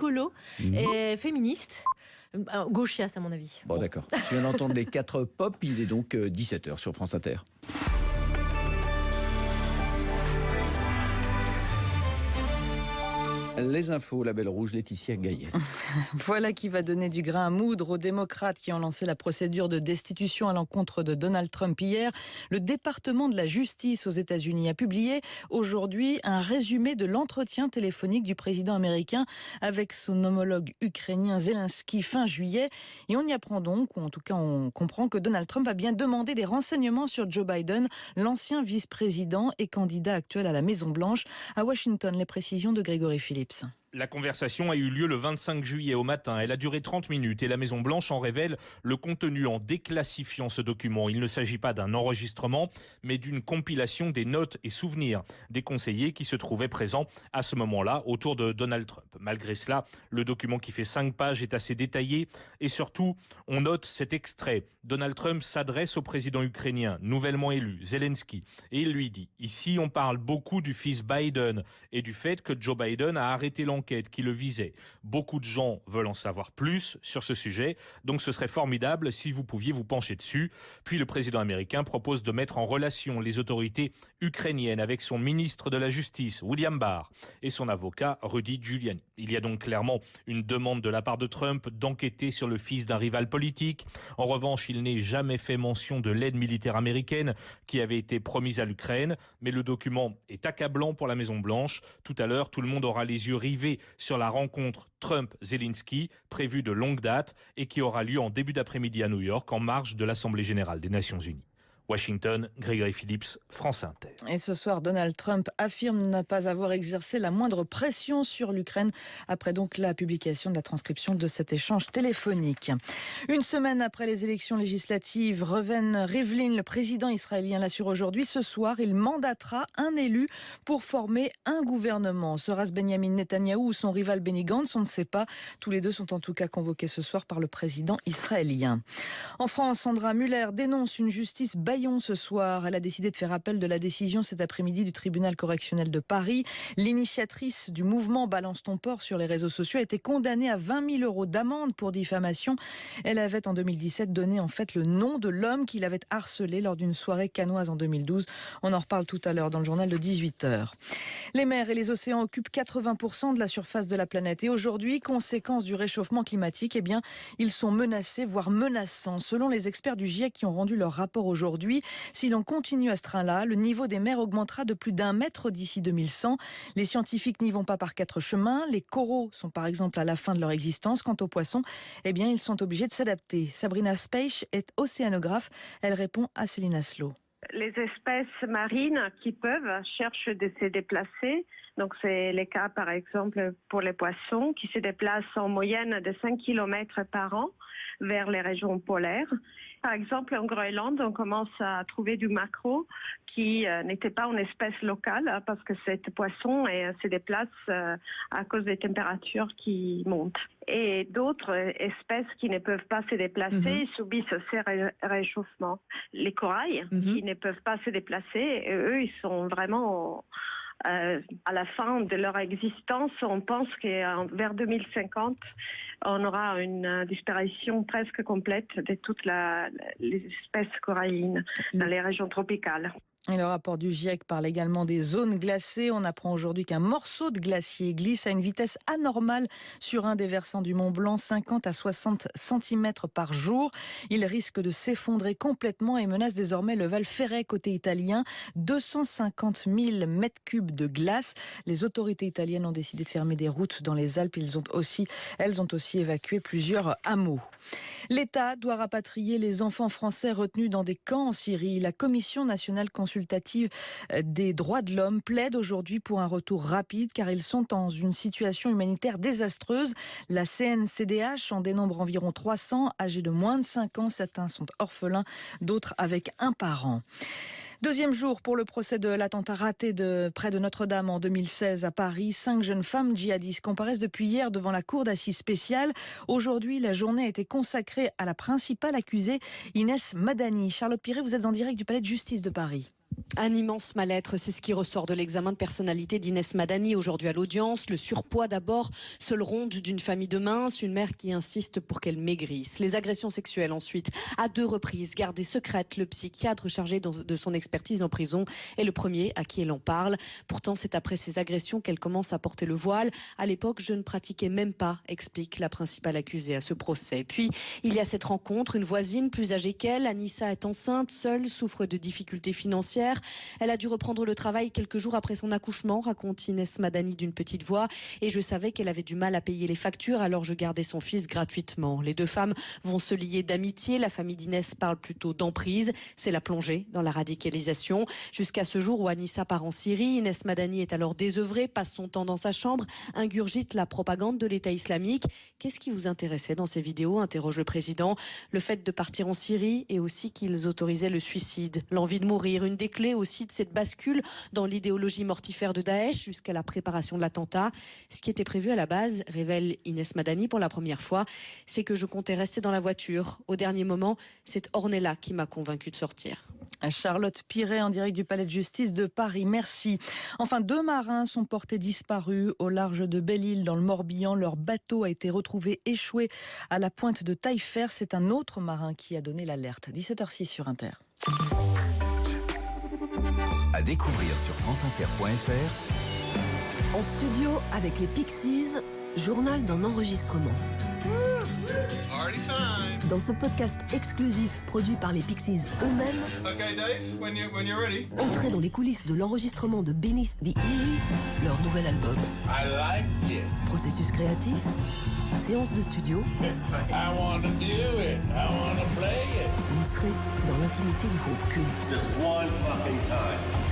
écolo et féministe. Gauchias à mon avis. Bon, d'accord. Je viens d'entendre les 4 pop, il est donc 17h sur France Inter. Les infos, la Belle Rouge, Laetitia Gaillet. Voilà qui va donner du grain à moudre aux démocrates qui ont lancé la procédure de destitution à l'encontre de Donald Trump hier. Le département de la justice aux États-Unis a publié aujourd'hui un résumé de l'entretien téléphonique du président américain avec son homologue ukrainien Zelensky fin juillet. Et on y apprend donc, ou en tout cas on comprend que Donald Trump a bien demandé des renseignements sur Joe Biden, l'ancien vice-président et candidat actuel à la Maison-Blanche. À Washington, les précisions de Grégory Phillips. La conversation a eu lieu le 25 juillet au matin. Elle a duré 30 minutes et la Maison-Blanche en révèle le contenu en déclassifiant ce document. Il ne s'agit pas d'un enregistrement, mais d'une compilation des notes et souvenirs des conseillers qui se trouvaient présents à ce moment-là autour de Donald Trump. Malgré cela, le document qui fait 5 pages est assez détaillé et surtout, on note cet extrait. Donald Trump s'adresse au président ukrainien, nouvellement élu, Zelensky, et il lui dit « Ici, on parle beaucoup du fils Biden et du fait que Joe Biden a arrêté l'enquête qui le visait. Beaucoup de gens veulent en savoir plus sur ce sujet, donc ce serait formidable si vous pouviez vous pencher dessus. » Puis le président américain propose de mettre en relation les autorités ukrainiennes avec son ministre de la Justice, William Barr, et son avocat, Rudy Giuliani. Il y a donc clairement une demande de la part de Trump d'enquêter sur le fils d'un rival politique. En revanche, il n'est jamais fait mention de l'aide militaire américaine qui avait été promise à l'Ukraine, mais le document est accablant pour la Maison-Blanche. Tout à l'heure, tout le monde aura les yeux rivés sur la rencontre Trump-Zelensky, prévue de longue date et qui aura lieu en début d'après-midi à New York, en marge de l'Assemblée générale des Nations unies. Washington, Grégory Phillips, France Inter. Et ce soir, Donald Trump affirme ne pas avoir exercé la moindre pression sur l'Ukraine après donc la publication de la transcription de cet échange téléphonique. Une semaine après les élections législatives, Reuven Rivlin, le président israélien, l'assure aujourd'hui. Ce soir, il mandatera un élu pour former un gouvernement. Sera-ce Benjamin Netanyahou ou son rival Benny Gantz? On ne sait pas. Tous les deux sont en tout cas convoqués ce soir par le président israélien. En France, Sandra Muller dénonce une justice ce soir. Elle a décidé de faire appel de la décision cet après-midi du tribunal correctionnel de Paris. L'initiatrice du mouvement Balance ton port sur les réseaux sociaux a été condamnée à 20 000 € d'amende pour diffamation. Elle avait en 2017 donné en fait le nom de l'homme qui l'avait harcelé lors d'une soirée cannoise en 2012. On en reparle tout à l'heure dans le journal de 18h. Les mers et les océans occupent 80% de la surface de la planète. Et aujourd'hui, conséquence du réchauffement climatique, eh bien, ils sont menacés, voire menaçants. Selon les experts du GIEC qui ont rendu leur rapport aujourd'hui, si l'on continue à ce train-là, le niveau des mers augmentera de plus d'1 mètre d'ici 2100. Les scientifiques n'y vont pas par 4 chemins. Les coraux sont par exemple à la fin de leur existence. Quant aux poissons, eh bien, ils sont obligés de s'adapter. Sabrina Speich est océanographe. Elle répond à Céline Aslo. Les espèces marines qui peuvent cherchent de se déplacer. Donc c'est le cas par exemple pour les poissons qui se déplacent en moyenne de 5 km par an vers les régions polaires. Par exemple, en Groenland, on commence à trouver du maquereau qui n'était pas une espèce locale parce que cet poisson se déplace à cause des températures qui montent. Et d'autres espèces qui ne peuvent pas se déplacer subissent ces réchauffements. Les corails qui ne peuvent pas se déplacer, eux, ils sont vraiment à la fin de leur existence. On pense que vers 2050, on aura une disparition presque complète de toutes les espèces corallines dans les régions tropicales. Et le rapport du GIEC parle également des zones glacées. On apprend aujourd'hui qu'un morceau de glacier glisse à une vitesse anormale sur un des versants du Mont Blanc, 50 à 60 cm par jour. Il risque de s'effondrer complètement et menace désormais le Val Ferret côté italien. 250 000 mètres cubes de glace. Les autorités italiennes ont décidé de fermer des routes dans les Alpes. Elles ont aussi évacué plusieurs hameaux. L'État doit rapatrier les enfants français retenus dans des camps en Syrie. La Commission nationale consultative des droits de l'homme plaide aujourd'hui pour un retour rapide car ils sont dans une situation humanitaire désastreuse. La CNCDH en dénombre environ 300 âgés de moins de 5 ans. Certains sont orphelins, d'autres avec un parent. Deuxième jour pour le procès de l'attentat raté près de Notre-Dame en 2016 à Paris. 5 jeunes femmes djihadistes comparaissent depuis hier devant la cour d'assises spéciale. Aujourd'hui, la journée a été consacrée à la principale accusée, Inès Madani. Charlotte Piret, vous êtes en direct du palais de justice de Paris. Un immense mal-être, c'est ce qui ressort de l'examen de personnalité d'Inès Madani aujourd'hui à l'audience. Le surpoids d'abord, seule ronde d'une famille de minces, une mère qui insiste pour qu'elle maigrisse. Les agressions sexuelles ensuite, à 2 reprises, gardées secrètes. Le psychiatre chargé de son expertise en prison est le premier à qui elle en parle. Pourtant, c'est après ces agressions qu'elle commence à porter le voile. À l'époque, je ne pratiquais même pas, explique la principale accusée à ce procès. Puis, il y a cette rencontre, une voisine plus âgée qu'elle. Anissa est enceinte, seule, souffre de difficultés financières. Elle a dû reprendre le travail quelques jours après son accouchement, raconte Inès Madani d'une petite voix. Et je savais qu'elle avait du mal à payer les factures, alors je gardais son fils gratuitement. Les 2 femmes vont se lier d'amitié. La famille d'Inès parle plutôt d'emprise. C'est la plongée dans la radicalisation. Jusqu'à ce jour où Anissa part en Syrie, Inès Madani est alors désœuvrée, passe son temps dans sa chambre, ingurgite la propagande de l'État islamique. Qu'est-ce qui vous intéressait dans ces vidéos, interroge le président. Le fait de partir en Syrie et aussi qu'ils autorisaient le suicide, l'envie de mourir, une des clés aussi de cette bascule dans l'idéologie mortifère de Daesh jusqu'à la préparation de l'attentat. Ce qui était prévu à la base, révèle Inès Madani pour la première fois, c'est que je comptais rester dans la voiture. Au dernier moment, c'est Ornella qui m'a convaincue de sortir. Charlotte Piret en direct du Palais de Justice de Paris. Merci. Enfin, 2 marins sont portés disparus au large de Belle-Île dans le Morbihan. Leur bateau a été retrouvé échoué à la pointe de Taillefer. C'est un autre marin qui a donné l'alerte. 17h06 sur Inter. À découvrir sur franceinter.fr. En studio avec les Pixies, journal d'un enregistrement. Dans ce podcast exclusif produit par les Pixies eux-mêmes, entrez dans les coulisses de l'enregistrement de Beneath the Eerie, leur nouvel album. Processus créatif, séance de studio. Vous serez dans l'intimité du groupe culte.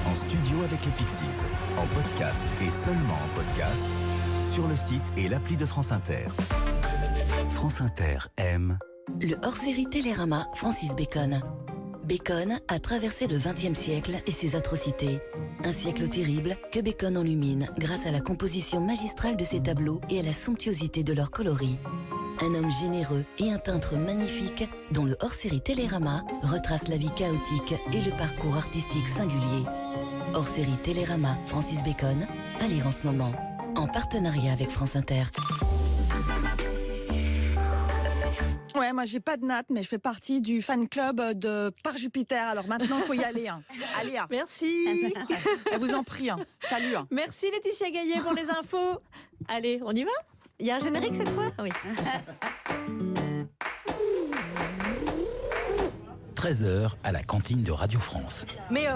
En studio avec les Pixies, en podcast et seulement en podcast, sur le site et l'appli de France Inter. France Inter aime Le hors-série Télérama Francis Bacon. Bacon a traversé le XXe siècle et ses atrocités. Un siècle terrible que Bacon enlumine grâce à la composition magistrale de ses tableaux et à la somptuosité de leurs coloris. Un homme généreux et un peintre magnifique dont le hors-série Télérama retrace la vie chaotique et le parcours artistique singulier. Hors-série Télérama Francis Bacon, à lire en ce moment, en partenariat avec France Inter. Ouais, moi j'ai pas de natte, mais je fais partie du fan club de Par Jupiter. Alors maintenant, il faut y aller. Allez. Merci. Elle vous en prie. Salut. Merci Laetitia Gaillet pour les infos. Allez, on y va? Il y a un générique cette fois? Oui. 13h à la cantine de Radio France. Mais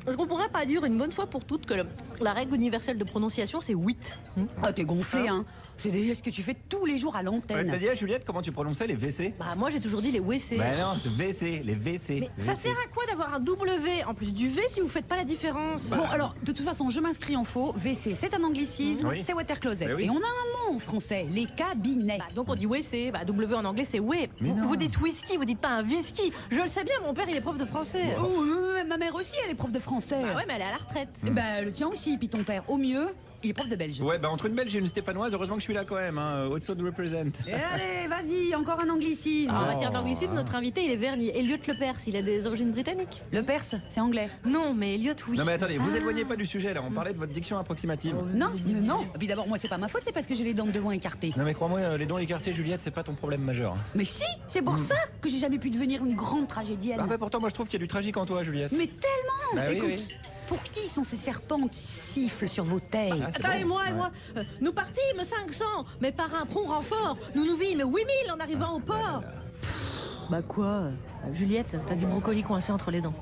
est-ce qu'on pourrait pas dire une bonne fois pour toutes que la règle universelle de prononciation, c'est 8? Ah, t'es gonflé, hein. C'est déjà ce que tu fais tous les jours à l'antenne. T'as dit à Juliette comment tu prononçais les WC? Bah moi j'ai toujours dit les WC. Bah non, c'est WC, les WC. Mais ça sert à quoi d'avoir un W en plus du V si vous faites pas la différence? Bon, alors, de toute façon, je m'inscris en faux. WC, c'est un anglicisme, Oui. c'est water closet. Mais oui. Et on a un mot en français, les cabinets. Bah, donc on dit WC, bah W en anglais c'est way. Vous dites whisky, vous dites pas un whisky. Je le sais bien, mon père il est prof de français. Oh, ma mère aussi, elle est prof de français. Bah ouais, mais elle est à la retraite. Bah, le tien aussi, puis ton père, au mieux, il est prof de belge. Ouais, bah entre une belge et une stéphanoise, heureusement que je suis là quand même. Haute-Saône represent. Et allez, vas-y, encore un anglicisme. En matière d'anglicisme, notre invité il est verni. Elliot Lepers, il a des origines britanniques. Le perse, c'est anglais. Non, mais Elliot oui. Non mais attendez, vous éloignez pas du sujet là, on parlait de votre diction approximative. Non. Évidemment, moi, c'est pas ma faute, c'est parce que j'ai les dents de devant écartées. Non mais crois-moi, les dents écartées, Juliette, c'est pas ton problème majeur. Mais si, c'est pour ça que j'ai jamais pu devenir une grande tragédienne. Bah pourtant, moi je trouve qu'il y a du tragique en toi, Juliette. Mais tellement. Bah oui, Écoute, oui. pour qui sont ces serpents qui sifflent sur vos têtes? C'est Attends, bon. et moi, Ouais. nous partîmes 500, mais par un prompt renfort, nous nous vîmes 8000 en arrivant au port. Bah quoi Juliette, t'as du brocoli coincé entre les dents.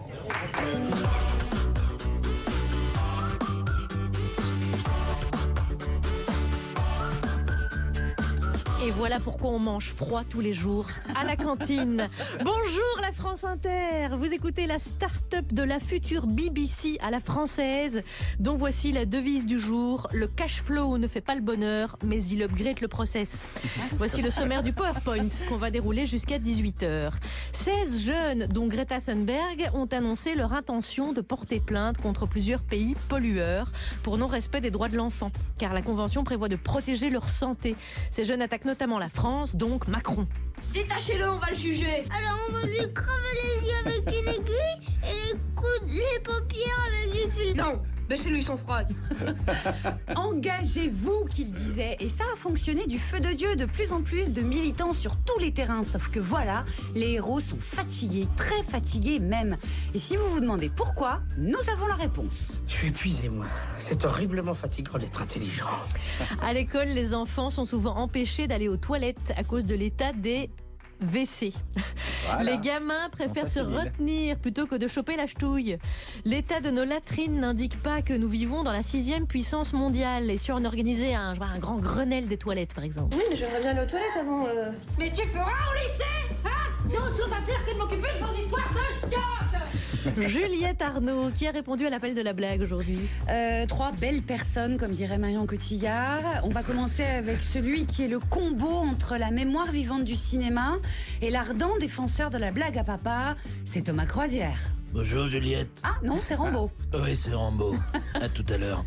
Et voilà pourquoi on mange froid tous les jours à la cantine. Bonjour la France Inter. Vous écoutez la start-up de la future BBC à la française, dont voici la devise du jour. Le cash flow ne fait pas le bonheur, mais il upgrade le process. Voici le sommaire du PowerPoint qu'on va dérouler jusqu'à 18h. 16 jeunes, dont Greta Thunberg, ont annoncé leur intention de porter plainte contre plusieurs pays pollueurs pour non-respect des droits de l'enfant, car la Convention prévoit de protéger leur santé. Ces jeunes attaquent notamment la France, donc Macron. Détachez-le, on va le juger. Alors on va lui crever les yeux avec une aiguille et les paupières avec du fil. Non, bêchez-lui son froid. Engagez-vous, qu'il disait. Et ça a fonctionné du feu de Dieu. De plus en plus de militants sur tous les terrains. Sauf que voilà, les héros sont fatigués, très fatigués même. Et si vous vous demandez pourquoi, nous avons la réponse. Je suis épuisé, moi. C'est horriblement fatigant d'être intelligent. À l'école, les enfants sont souvent empêchés d'aller aux toilettes à cause de l'état des WC. Voilà. Les gamins préfèrent se retenir plutôt que de choper la ch'touille. L'état de nos latrines n'indique pas que nous vivons dans la 6e puissance mondiale. Et si on organisait un grand Grenelle des toilettes, par exemple? Oui, mais j'aimerais bien aller aux toilettes avant. Mais tu feras au lycée, hein? J'ai autre chose à faire que de m'occuper de vos histoires de chiottes. Juliette Arnaud, qui a répondu à l'appel de la blague aujourd'hui? 3 belles personnes, comme dirait Marion Cotillard. On va commencer avec celui qui est le combo entre la mémoire vivante du cinéma et l'ardent défenseur de la blague à papa. C'est Thomas Croisière. Bonjour Juliette. Ah non, c'est Rambo. Oui, c'est Rambo. À tout à l'heure.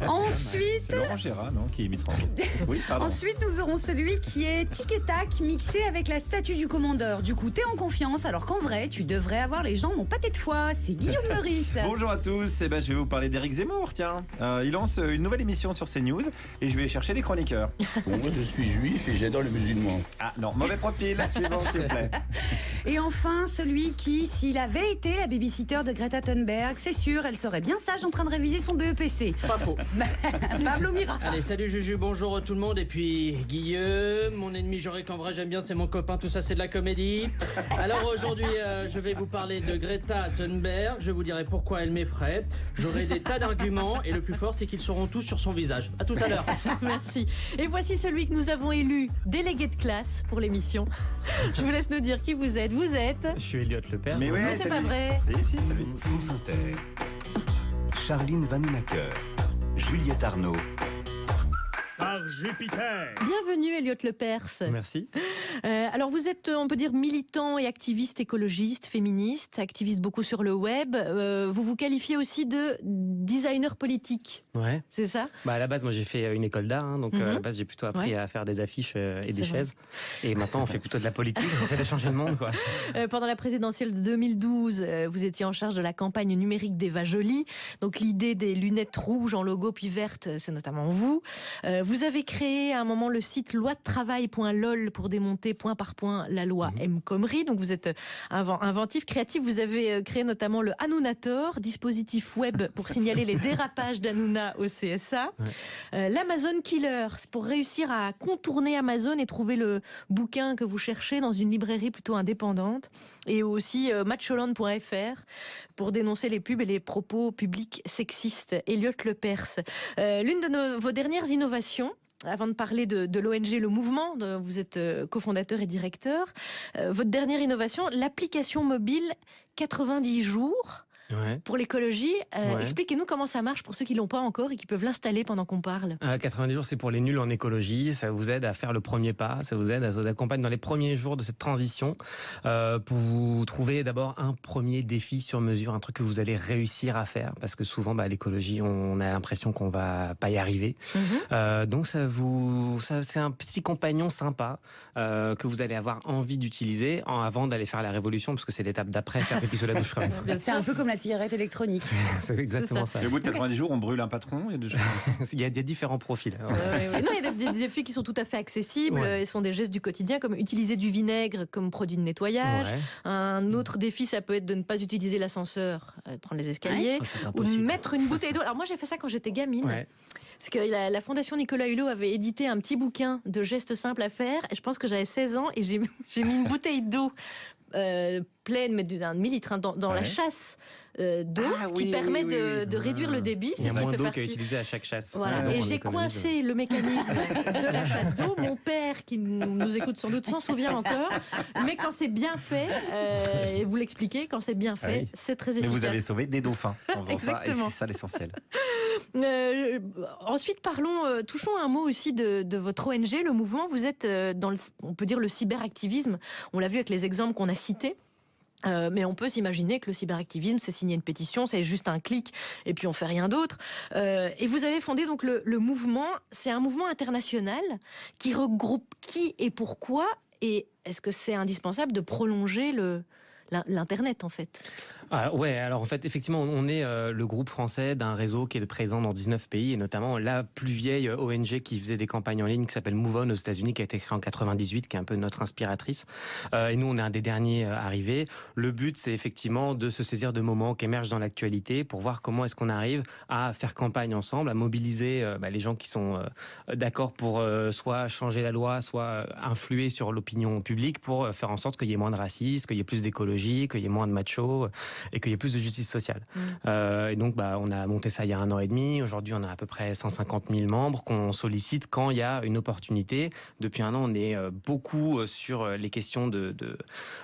Ensuite, C'est Laurent Gérard, non, qui imite Rambo. Oui, pardon. ensuite, nous aurons celui qui est tic et tac mixé avec la statue du commandeur. Du coup, t'es en confiance, alors qu'en vrai, tu devrais avoir les jambes en pâté de foie. C'est Guillaume Meurice. Bonjour à tous, je vais vous parler d'Éric Zemmour, tiens. Il lance une nouvelle émission sur CNews et je vais chercher les chroniqueurs. Bon, moi je suis juif et j'adore les musulmans. Ah non, mauvais profil, suivant s'il vous plaît. Et enfin, celui qui, s'il avait été la babysitter de Greta Thunberg, c'est sûr, elle serait bien sage en train de réviser son BEPC. Pas faux. Pablo Mira. Allez, salut Juju, bonjour tout le monde. Et puis Guillaume, mon ennemi, j'aurais qu'en vrai j'aime bien, c'est mon copain, tout ça c'est de la comédie. Alors aujourd'hui, je vais vous parler de Greta Thunberg. Je vous dirai pourquoi elle m'effraie. J'aurai des tas d'arguments et le plus fort, c'est qu'ils seront tous sur son visage. À tout à l'heure. Merci. Et voici celui que nous avons élu délégué de classe pour l'émission. Je vous laisse nous dire qui vous êtes. Vous êtes... Je suis Elliot Lepère. Mais ouais, Mais c'est pas vrai. France Inter. Charline Vanhoenacker. Juliette Arnaud. Par Jupiter. Bienvenue Elliot Lepers. Merci. Alors vous êtes, on peut dire, militant et activiste écologiste, féministe, activiste beaucoup sur le web. Vous vous qualifiez aussi de designer politique. Ouais. C'est ça? Bah à la base, moi j'ai fait une école d'art, hein, donc à la base j'ai plutôt appris à faire des affiches et des chaises. Et maintenant on fait plutôt de la politique, on essaie de changer le monde, quoi. Pendant la présidentielle de 2012, vous étiez en charge de la campagne numérique d'Eva Joly. Donc l'idée des lunettes rouges en logo puis vertes, c'est notamment vous. Vous avez créé à un moment le site loidetravail.lol pour démonter point par point la loi M. Khomri. Donc vous êtes inventif, créatif. Vous avez créé notamment le Hanounator, dispositif web pour signaler les dérapages d'Hanouna au CSA. L'Amazon Killer, c'est pour réussir à contourner Amazon et trouver le bouquin que vous cherchez dans une librairie plutôt indépendante. Et aussi matchholland.fr pour dénoncer les pubs et les propos publics sexistes. Elliot Lepers. L'une de vos dernières innovations, avant de parler de l'ONG Le Mouvement, vous êtes cofondateur et directeur, votre dernière innovation, l'application mobile 90 jours pour l'écologie. Expliquez-nous comment ça marche pour ceux qui ne l'ont pas encore et qui peuvent l'installer pendant qu'on parle. 90 jours, c'est pour les nuls en écologie. Ça vous aide à faire le premier pas. Ça vous aide à vous accompagner dans les premiers jours de cette transition pour vous trouver d'abord un premier défi sur mesure, un truc que vous allez réussir à faire. Parce que souvent, l'écologie, on a l'impression qu'on va pas y arriver. Donc, c'est un petit compagnon sympa que vous allez avoir envie d'utiliser avant d'aller faire la révolution, parce que c'est l'étape d'après, faire pipi sous la douche quand même. C'est un peu comme la cigarette électronique. C'est exactement ça. Et au bout de 90 jours, on brûle un patron. Il y a différents profils. Non, il y a des défis qui sont tout à fait accessibles et sont des gestes du quotidien, comme utiliser du vinaigre comme produit de nettoyage. Un autre défi, ça peut être de ne pas utiliser l'ascenseur, prendre les escaliers, ou mettre une bouteille d'eau. Alors moi, j'ai fait ça quand j'étais gamine. Parce que la Fondation Nicolas Hulot avait édité un petit bouquin de gestes simples à faire. Et je pense que j'avais 16 ans et j'ai mis une bouteille d'eau pleine, mais d'un demi-litre, dans la chasse d'eau, ce qui permet de réduire le débit. Il y a moins d'eau qu'à utiliser à chaque chasse. Voilà. Et j'ai coincé le mécanisme de la chasse d'eau. Mon père, qui nous écoute sans doute, s'en souvient encore. Mais quand c'est bien fait, et vous l'expliquez, quand c'est bien fait, c'est très efficace. Mais vous avez sauvé des dauphins en faisant Exactement. ça, et c'est ça l'essentiel. Ensuite, touchons un mot aussi de votre ONG, le mouvement. Vous êtes dans on peut dire le cyberactivisme. On l'a vu avec les exemples qu'on a cités. Mais on peut s'imaginer que le cyberactivisme, c'est signer une pétition, c'est juste un clic et puis on fait rien d'autre. Et vous avez fondé donc le mouvement. C'est un mouvement international qui regroupe qui et pourquoi. Et est-ce que c'est indispensable de prolonger l'Internet en fait? Alors en fait, effectivement, on est le groupe français d'un réseau qui est présent dans 19 pays, et notamment la plus vieille ONG qui faisait des campagnes en ligne, qui s'appelle Move On aux États-Unis, qui a été créée en 98, qui est un peu notre inspiratrice. Et nous, on est un des derniers arrivés. Le but, c'est effectivement de se saisir de moments qui émergent dans l'actualité pour voir comment est-ce qu'on arrive à faire campagne ensemble, à mobiliser les gens qui sont d'accord pour soit changer la loi, soit influer sur l'opinion publique pour faire en sorte qu'il y ait moins de racisme, qu'il y ait plus d'écologie, qu'il y ait moins de machos et qu'il y ait plus de justice sociale. Et donc, on a monté ça il y a 1 an et demi. Aujourd'hui, on a à peu près 150 000 membres qu'on sollicite quand il y a une opportunité. Depuis 1 an, on est beaucoup sur les questions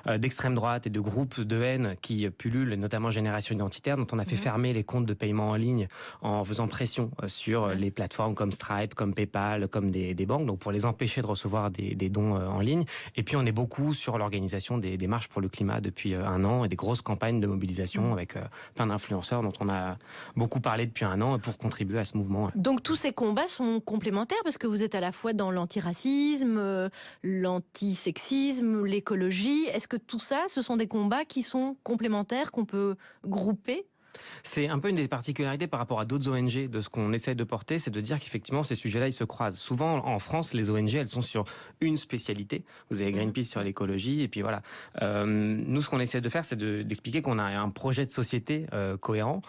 d'extrême droite et de groupes de haine qui pullulent, notamment Génération Identitaire, dont on a fait fermer les comptes de paiement en ligne en faisant pression sur les plateformes comme Stripe, comme PayPal, comme des banques, donc pour les empêcher de recevoir des dons en ligne. Et puis, on est beaucoup sur l'organisation des marches pour le climat depuis 1 an et des grosses campagnes de mobilisation avec plein d'influenceurs dont on a beaucoup parlé depuis 1 an pour contribuer à ce mouvement. Donc tous ces combats sont complémentaires parce que vous êtes à la fois dans l'antiracisme, l'antisexisme, l'écologie. Est-ce que tout ça, ce sont des combats qui sont complémentaires, qu'on peut grouper ? C'est un peu une des particularités par rapport à d'autres ONG de ce qu'on essaie de porter, c'est de dire qu'effectivement ces sujets-là ils se croisent. Souvent en France, les ONG elles sont sur une spécialité. Vous avez Greenpeace sur l'écologie et puis voilà. Nous ce qu'on essaie de faire c'est d'expliquer qu'on a un projet de société cohérent,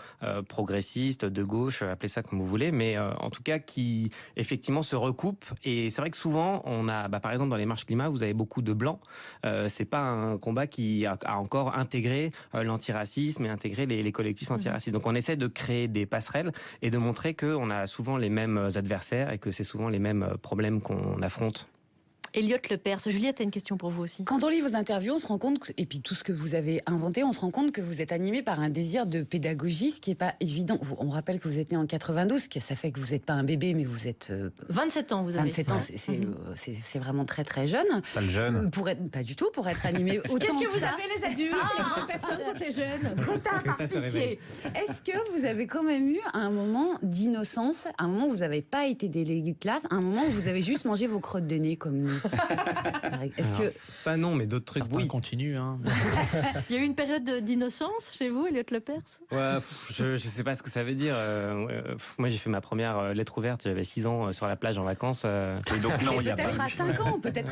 progressiste, de gauche, appelez ça comme vous voulez, mais en tout cas qui effectivement se recoupe. Et c'est vrai que souvent on a, par exemple dans les marches climat, vous avez beaucoup de blancs. C'est pas un combat qui a encore intégré l'antiracisme et intégré les collectifs antiracistes. Donc on essaie de créer des passerelles et de montrer qu'on a souvent les mêmes adversaires et que c'est souvent les mêmes problèmes qu'on affronte. Elliot Lepers, Juliette a une question pour vous aussi. Quand on lit vos interviews, on se rend compte, et puis tout ce que vous avez inventé, on se rend compte que vous êtes animé par un désir de pédagogie, ce qui n'est pas évident. On rappelle que vous êtes né en 92, ça fait que vous n'êtes pas un bébé, mais vous êtes... 27 ans, vous avez. 27 ans, c'est vraiment très très jeune. Ça le jeune. Pas du tout, pour être animé autant Qu'est-ce que vous ça. avez les adultes, les grandes personnes contre les jeunes? Retard par pitié. Est-ce que vous avez quand même eu un moment d'innocence, un moment où vous n'avez pas été délégué de classe, un moment où vous avez juste mangé vos crottes de nez comme nous? Ça non, mais d'autres trucs oui. Continue. Il y a eu une période d'innocence chez vous, Elliot Lepers? Ouais, je sais pas ce que ça veut dire. Moi j'ai fait ma première lettre ouverte, j'avais 6 ans sur la plage en vacances. Et donc non, il y a peut-être pas à 5 ans, peut-être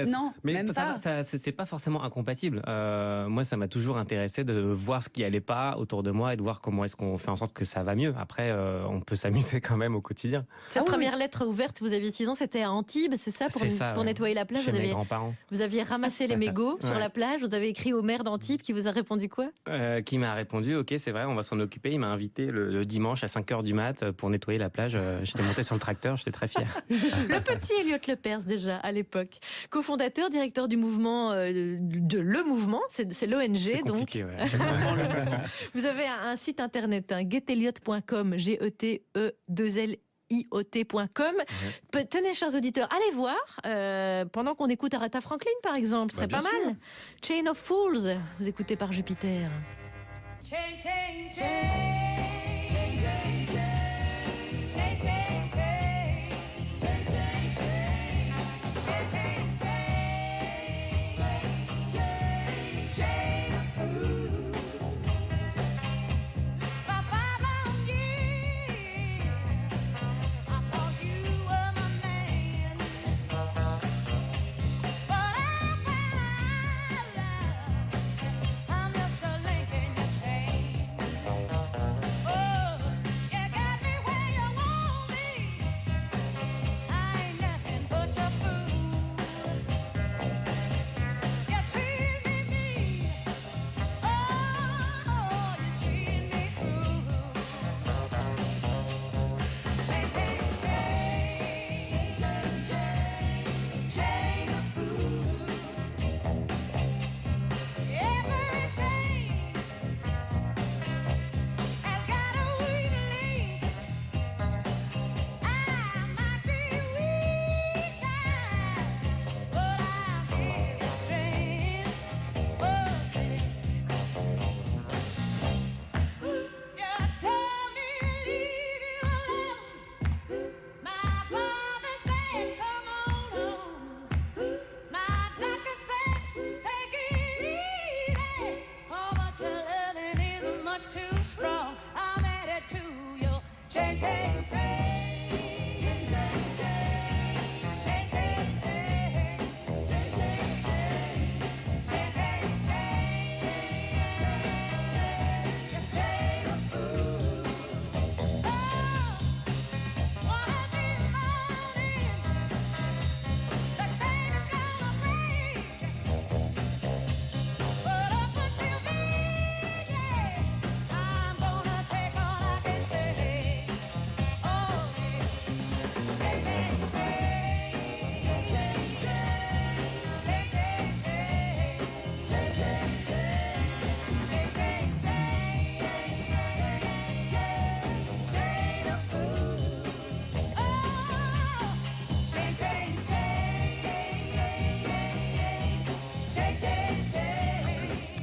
non, mais même pas. C'est pas forcément incompatible. Moi ça m'a toujours intéressé de voir ce qui allait pas autour de moi et de voir comment est-ce qu'on fait en sorte que ça va mieux. Après on peut s'amuser quand même au quotidien. Cette première lettre ouverte, vous aviez 6 ans, c'était à Antibes, c'est ça, pour nettoyer la plage? Chez mes grands-parents. Vous aviez ramassé les mégots sur la plage, vous avez écrit au maire d'Antibes qui vous a répondu quoi? Qui m'a répondu, ok c'est vrai, on va s'en occuper. Il m'a invité le dimanche à 5h du mat pour nettoyer la plage. J'étais monté sur le tracteur, j'étais très fier. Le petit Elliot Lepers déjà à l'époque, cofondateur, directeur du mouvement, Le Mouvement, c'est l'ONG. C'est compliqué, donc. Ouais. Vous avez un site internet, getelliot.com, GETE2LIOT.com. Tenez, chers auditeurs, allez voir pendant qu'on écoute Aretha Franklin, par exemple, ce serait pas mal. Chain of Fools, vous écoutez par Jupiter. Chain, chain, chain. Chain, chain, chain. Chain, chain, chain. Chain, chain, chain. Chain, chain, chain. Chain, chain of fools. Papa, on you. I thought you were my man. But I found out I'm just a link in your chain.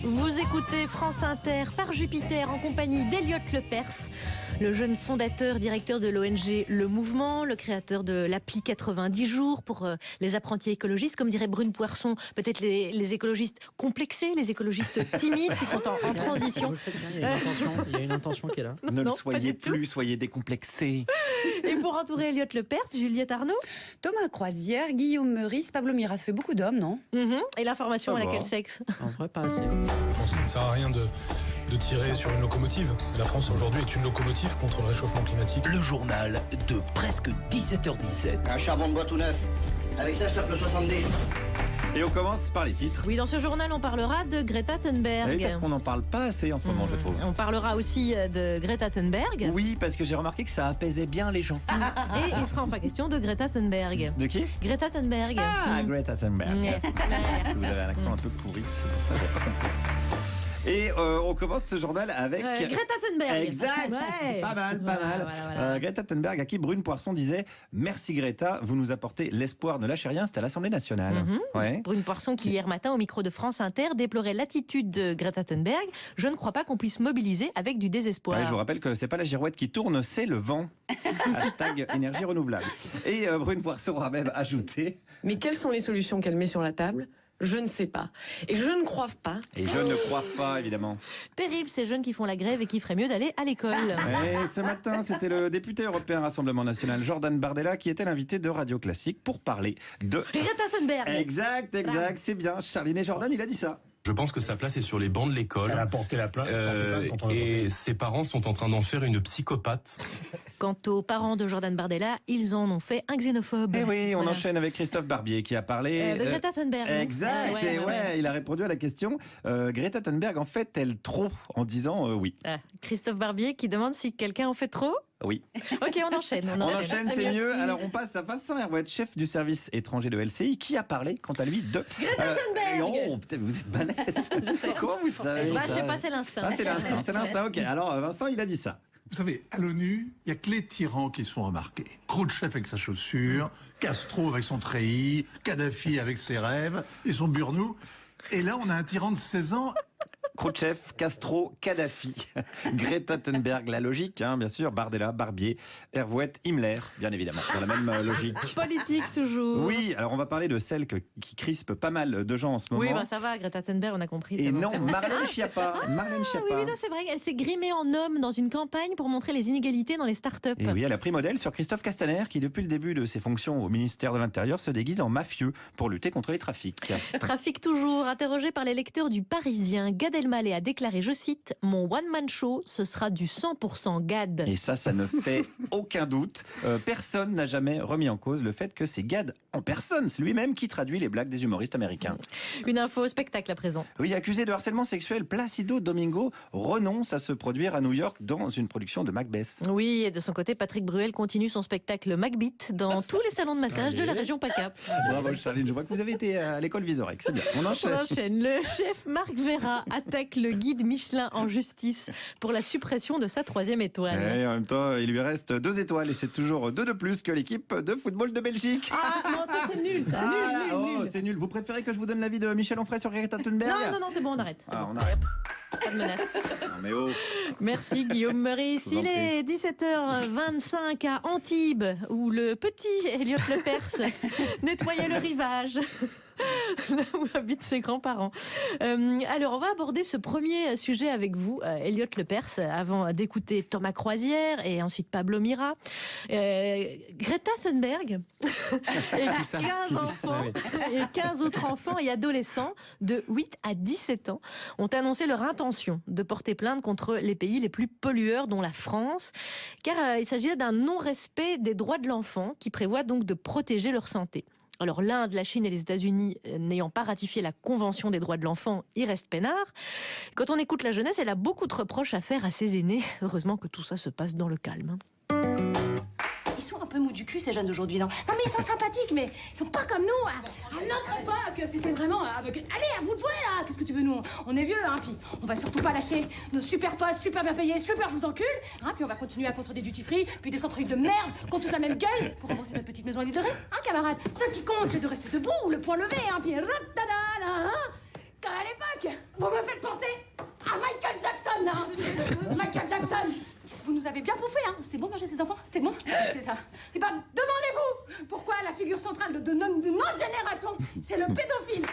Vous écoutez France Inter par Jupiter en compagnie d'Eliott Lepers, le jeune fondateur, directeur de l'ONG Le Mouvement, le créateur de l'appli 90 jours pour les apprentis écologistes, comme dirait Brune Poirson, peut-être les écologistes complexés, les écologistes timides qui sont en transition. Il y a une intention qui est là. Ne le soyez plus, soyez décomplexés. Et pour entourer Eliott Lepers, Juliette Arnaud, Thomas Croisière, Guillaume Meurice, Pablo Mira, ça fait beaucoup d'hommes, non? Et l'information à laquelle sexe? En vrai, pas assez. Bon, ça ne sert à rien de tirer sur une locomotive. La France aujourd'hui est une locomotive contre le réchauffement climatique. Le journal de presque 17h17. Un charbon de bois tout neuf. Avec ça, je tape le 70. Et on commence par les titres. Oui, dans ce journal, on parlera de Greta Thunberg. Oui, parce qu'on n'en parle pas assez en ce moment, je trouve. On parlera aussi de Greta Thunberg. Oui, parce que j'ai remarqué que ça apaisait bien les gens. Et il sera enfin question de Greta Thunberg. De qui? Greta Thunberg. Greta Thunberg. Vous avez un accent un peu pourri, c'est pour ça que j'ai pas compris. Et on commence ce journal avec Greta Thunberg. Exact. Ouais. Pas mal. Voilà. Greta Thunberg, à qui Brune Poirson disait « Merci Greta, vous nous apportez l'espoir, ne lâchez rien », c'était à l'Assemblée nationale. Ouais. Brune Poirson qui hier matin au micro de France Inter déplorait l'attitude de Greta Thunberg. Je ne crois pas qu'on puisse mobiliser avec du désespoir. Ouais, je vous rappelle que c'est pas la girouette qui tourne, c'est le vent. Hashtag énergie renouvelable. Et Brune Poirson a même ajouté « Mais quelles sont les solutions qu'elle met sur la table ? Je ne sais pas. Et je ne crois pas. » Et je ne crois pas, évidemment. Terrible, ces jeunes qui font la grève et qui feraient mieux d'aller à l'école. Et ce matin, c'était le député européen Rassemblement National, Jordan Bardella, qui était l'invité de Radio Classique pour parler de... Greta Thunberg. Exact, c'est bien. Charline et Jordan, il a dit ça. Je pense que sa place est sur les bancs de l'école. Elle a porté la plainte. Et ses parents sont en train d'en faire une psychopathe. Quant aux parents de Jordan Bardella, ils en ont fait un xénophobe. Et oui, on enchaîne avec Christophe Barbier qui a parlé... de Greta Thunberg. Exact, il a répondu à la question. Greta Thunberg, en fait-elle trop en disant oui. Christophe Barbier qui demande si quelqu'un en fait trop. Oui. Ok, on enchaîne. On enchaîne, c'est mieux. Alors on passe à Vincent Herouet, chef du service étranger de LCI, qui a parlé, quant à lui, de... Greta Thunberg. Oh, peut-être vous êtes balèze. Comment vous savez je sais pas, c'est l'instinct. C'est l'instinct, ok. Alors Vincent, il a dit ça. Vous savez, à l'ONU, il n'y a que les tyrans qui se font remarquer. Khrouchtchev avec sa chaussure, Castro avec son treillis, Kadhafi avec ses rêves et son burnou. Et là, on a un tyran de 16 ans... Khrouchtchev, Castro, Kadhafi, Greta Thunberg, la logique, bien sûr, Bardella, Barbier, Herouet, Himmler, bien évidemment, dans la même logique. Politique toujours. Oui, alors on va parler de celle qui crispe pas mal de gens en ce moment. Oui, ça va, Greta Thunberg, on a compris. Et non, Marlène Schiappa. Oui, c'est vrai, elle s'est grimée en homme dans une campagne pour montrer les inégalités dans les startups. Et oui, elle a pris modèle sur Christophe Castaner, qui depuis le début de ses fonctions au ministère de l'Intérieur se déguise en mafieux pour lutter contre les trafics. Trafic toujours, interrogé par les lecteurs du Parisien, Gad Elmaleh a déclaré, je cite, « Mon one-man show, ce sera du 100% Gad ». Et ça ne fait aucun doute. Personne n'a jamais remis en cause le fait que c'est Gad en personne. C'est lui-même qui traduit les blagues des humoristes américains. Une info au spectacle à présent. Oui, accusé de harcèlement sexuel, Placido Domingo renonce à se produire à New York dans une production de Macbeth. Oui, et de son côté, Patrick Bruel continue son spectacle Macbeth dans tous les salons de massage de la région PACA. Bravo Charline, je vois que vous avez été à l'école Visorec, c'est bien. On enchaîne. Le chef Marc Vera attaque le guide Michelin en justice pour la suppression de sa 3e étoile. Et en même temps, il lui reste 2 étoiles et c'est toujours 2 de plus que l'équipe de football de Belgique. Ah non, ça c'est nul, ça. c'est nul. Vous préférez que je vous donne l'avis de Michel Onfray sur Greta Thunberg? Non, c'est bon, on arrête. C'est bon. On arrête. Pas de menace. Non, mais oh. Merci Guillaume Meurice. Il est 17h25 à Antibes, où le petit Elliot Lepers nettoyait le rivage. Là où habitent ses grands-parents. Alors, on va aborder ce premier sujet avec vous, Elliot Lepers, avant d'écouter Thomas Croisière et ensuite Pablo Mira. Greta Thunberg et 15 enfants et 15 autres enfants et adolescents de 8 à 17 ans ont annoncé leur intention de porter plainte contre les pays les plus pollueurs, dont la France, car il s'agit d'un non-respect des droits de l'enfant qui prévoit donc de protéger leur santé. Alors l'Inde, la Chine et les États-Unis n'ayant pas ratifié la Convention des droits de l'enfant, y restent peinards. Quand on écoute la jeunesse, elle a beaucoup de reproches à faire à ses aînés. Heureusement que tout ça se passe dans le calme. Ils sont un peu mous du cul, ces jeunes d'aujourd'hui, non? Non, mais ils sont sympathiques, mais ils sont pas comme nous. À notre époque, c'était vraiment... Allez, à vous de jouer, là. Qu'est-ce que tu veux, nous? On est vieux, hein, puis on va surtout pas lâcher nos super postes, super bien payés, super je vous encule, hein, puis on va continuer à construire des duty-free, puis des centres de merde, qui ont tous la même gueule, pour rembourser notre petite maison à l'île de Ré, hein, camarades? Ce qui compte, c'est de rester debout, le poing levé, hein, puis hein. Comme à l'époque, vous me faites penser à Michael Jackson, là, hein. Michael Jackson. Vous nous avez bien bouffé, hein. C'était bon de manger ces enfants, c'était bon. C'est ça. Et ben, demandez-vous pourquoi la figure centrale de notre génération, c'est le pédophile.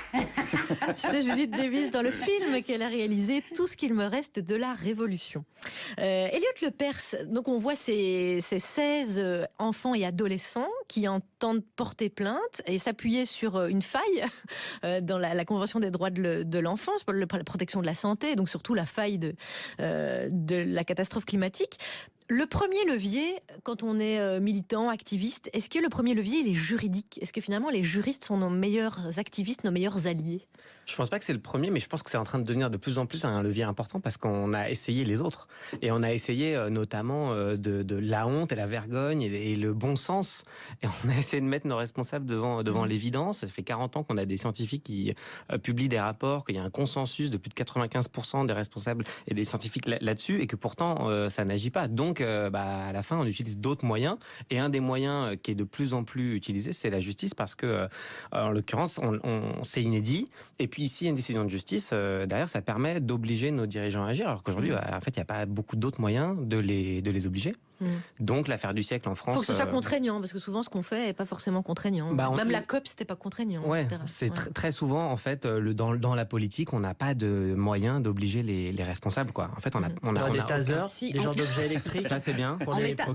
C'est Judith Davis dans le film qu'elle a réalisé, Tout ce qu'il me reste de la Révolution. Elliot Lepers, donc on voit ces 16 enfants et adolescents qui entendent porter plainte et s'appuyer sur une faille dans la Convention des droits de l'enfance, pour la protection de la santé, donc surtout la faille de la catastrophe climatique. Le premier levier, quand on est militant, activiste, est-ce que le premier levier, il est juridique? Est-ce que finalement les juristes sont nos meilleurs activistes, nos meilleurs alliés? Je pense pas que c'est le premier, mais je pense que c'est en train de devenir de plus en plus un levier important parce qu'on a essayé les autres. Et on a essayé notamment de la honte et la vergogne et le bon sens. Et on a essayé de mettre nos responsables devant l'évidence. Ça fait 40 ans qu'on a des scientifiques qui publient des rapports, qu'il y a un consensus de plus de 95% des responsables et des scientifiques là-dessus, et que pourtant ça n'agit pas. Donc à la fin, on utilise d'autres moyens. Et un des moyens qui est de plus en plus utilisé, c'est la justice, parce que en l'occurrence, c'est inédit. Et puis ici, une décision de justice, derrière, ça permet d'obliger nos dirigeants à agir, alors qu'aujourd'hui, en fait, il n'y a pas beaucoup d'autres moyens de les obliger. Donc l'affaire du siècle en France... Il faut que ce soit contraignant, parce que souvent, ce qu'on fait n'est pas forcément contraignant. Même la COP, c'était pas contraignant, etc. C'est très souvent, en fait, dans la politique, on n'a pas de moyens d'obliger les responsables, quoi. En fait, on a des tasers, des genres d'objets électriques. Ça, c'est bien. En état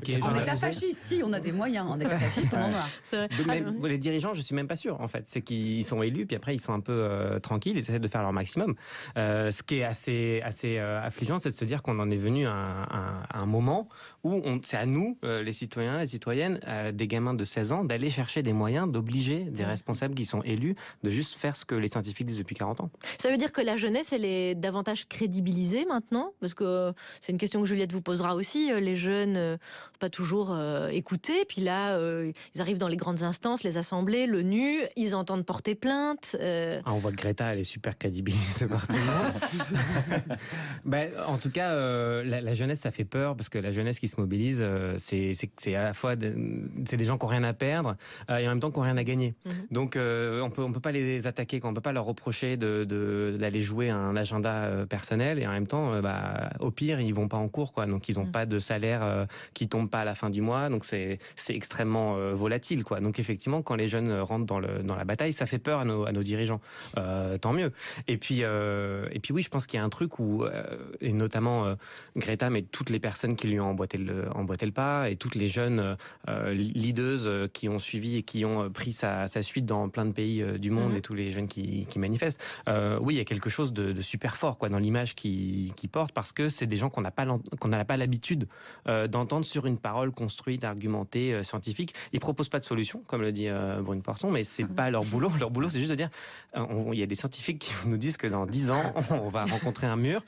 fasciste, si, on a des moyens. En état fasciste, on en a. Mais les dirigeants, je suis même pas sûr, en fait. C'est qu'ils sont élus, puis après, ils sont un peu tranquilles, ils essaient de faire leur maximum. Ce qui est assez affligeant, c'est de se dire qu'on en est venu à un moment où c'est à nous, les citoyens, les citoyennes, des gamins de 16 ans, d'aller chercher des moyens d'obliger des responsables qui sont élus de juste faire ce que les scientifiques disent depuis 40 ans. Ça veut dire que la jeunesse, elle est davantage crédibilisée maintenant? Parce que c'est une question que Juliette vous posera aussi. Les jeunes, pas toujours écoutés. Puis là, ils arrivent dans les grandes instances, les assemblées, l'ONU, ils entendent porter plainte. On voit que Greta, elle est super crédibilisée par tout le monde. En tout cas, la jeunesse, ça fait peur, parce que la jeunesse qui se mobilise, c'est à la fois c'est des gens qui n'ont rien à perdre et en même temps qui n'ont rien à gagner. Donc on peut pas les attaquer, on peut pas leur reprocher d'aller jouer un agenda personnel, et en même temps au pire ils vont pas en cours, quoi. Donc ils ont pas de salaire qui tombe pas à la fin du mois, donc c'est extrêmement volatile, quoi. Donc effectivement, quand les jeunes rentrent dans la bataille, ça fait peur à nos dirigeants. Tant mieux. Et puis oui, je pense qu'il y a un truc où, et notamment Greta, mais toutes les personnes qui lui ont emboîté le pas, et toutes les jeunes leaders qui ont suivi et qui ont pris sa suite dans plein de pays du monde, et tous les jeunes qui manifestent. Oui, il y a quelque chose de super fort, quoi, dans l'image qu'ils portent, parce que c'est des gens qu'on n'a pas l'habitude d'entendre sur une parole construite, argumentée, scientifique. Ils proposent pas de solution, comme le dit Brune Poisson, mais c'est pas leur boulot. Leur boulot, c'est juste de dire, il y a des scientifiques qui nous disent que dans 10 ans, on va rencontrer un mur.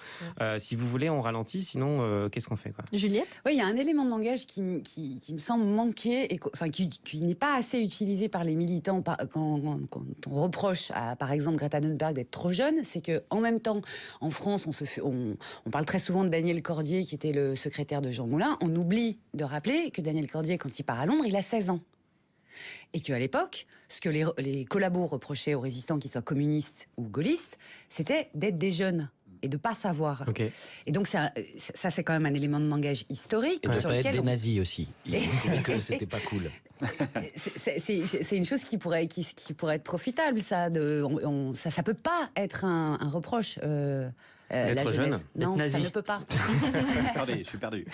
Si vous voulez, on ralentit, sinon, qu'est-ce qu'on fait, quoi. Juliette? Oui, il y a un élément de langage qui me semble manquer, et qui n'est pas assez utilisé par les militants quand on reproche à, par exemple, Greta Thunberg d'être trop jeune. C'est qu'en même temps, en France, on parle très souvent de Daniel Cordier, qui était le secrétaire de Jean Moulin. On oublie de rappeler que Daniel Cordier, quand il part à Londres, il a 16 ans. Et qu'à l'époque, ce que les collabos reprochaient aux résistants, qu'ils soient communistes ou gaullistes, c'était d'être des jeunes et de pas savoir. Et donc ça c'est quand même un élément de langage historique. Et de sur pas lequel être des nazis aussi. Ils ont dit que c'était pas cool. C'est une chose qui pourrait être profitable, ça. Ça peut pas être un reproche. La jeunesse. Non, ça ne peut pas. Attendez, je suis perdu.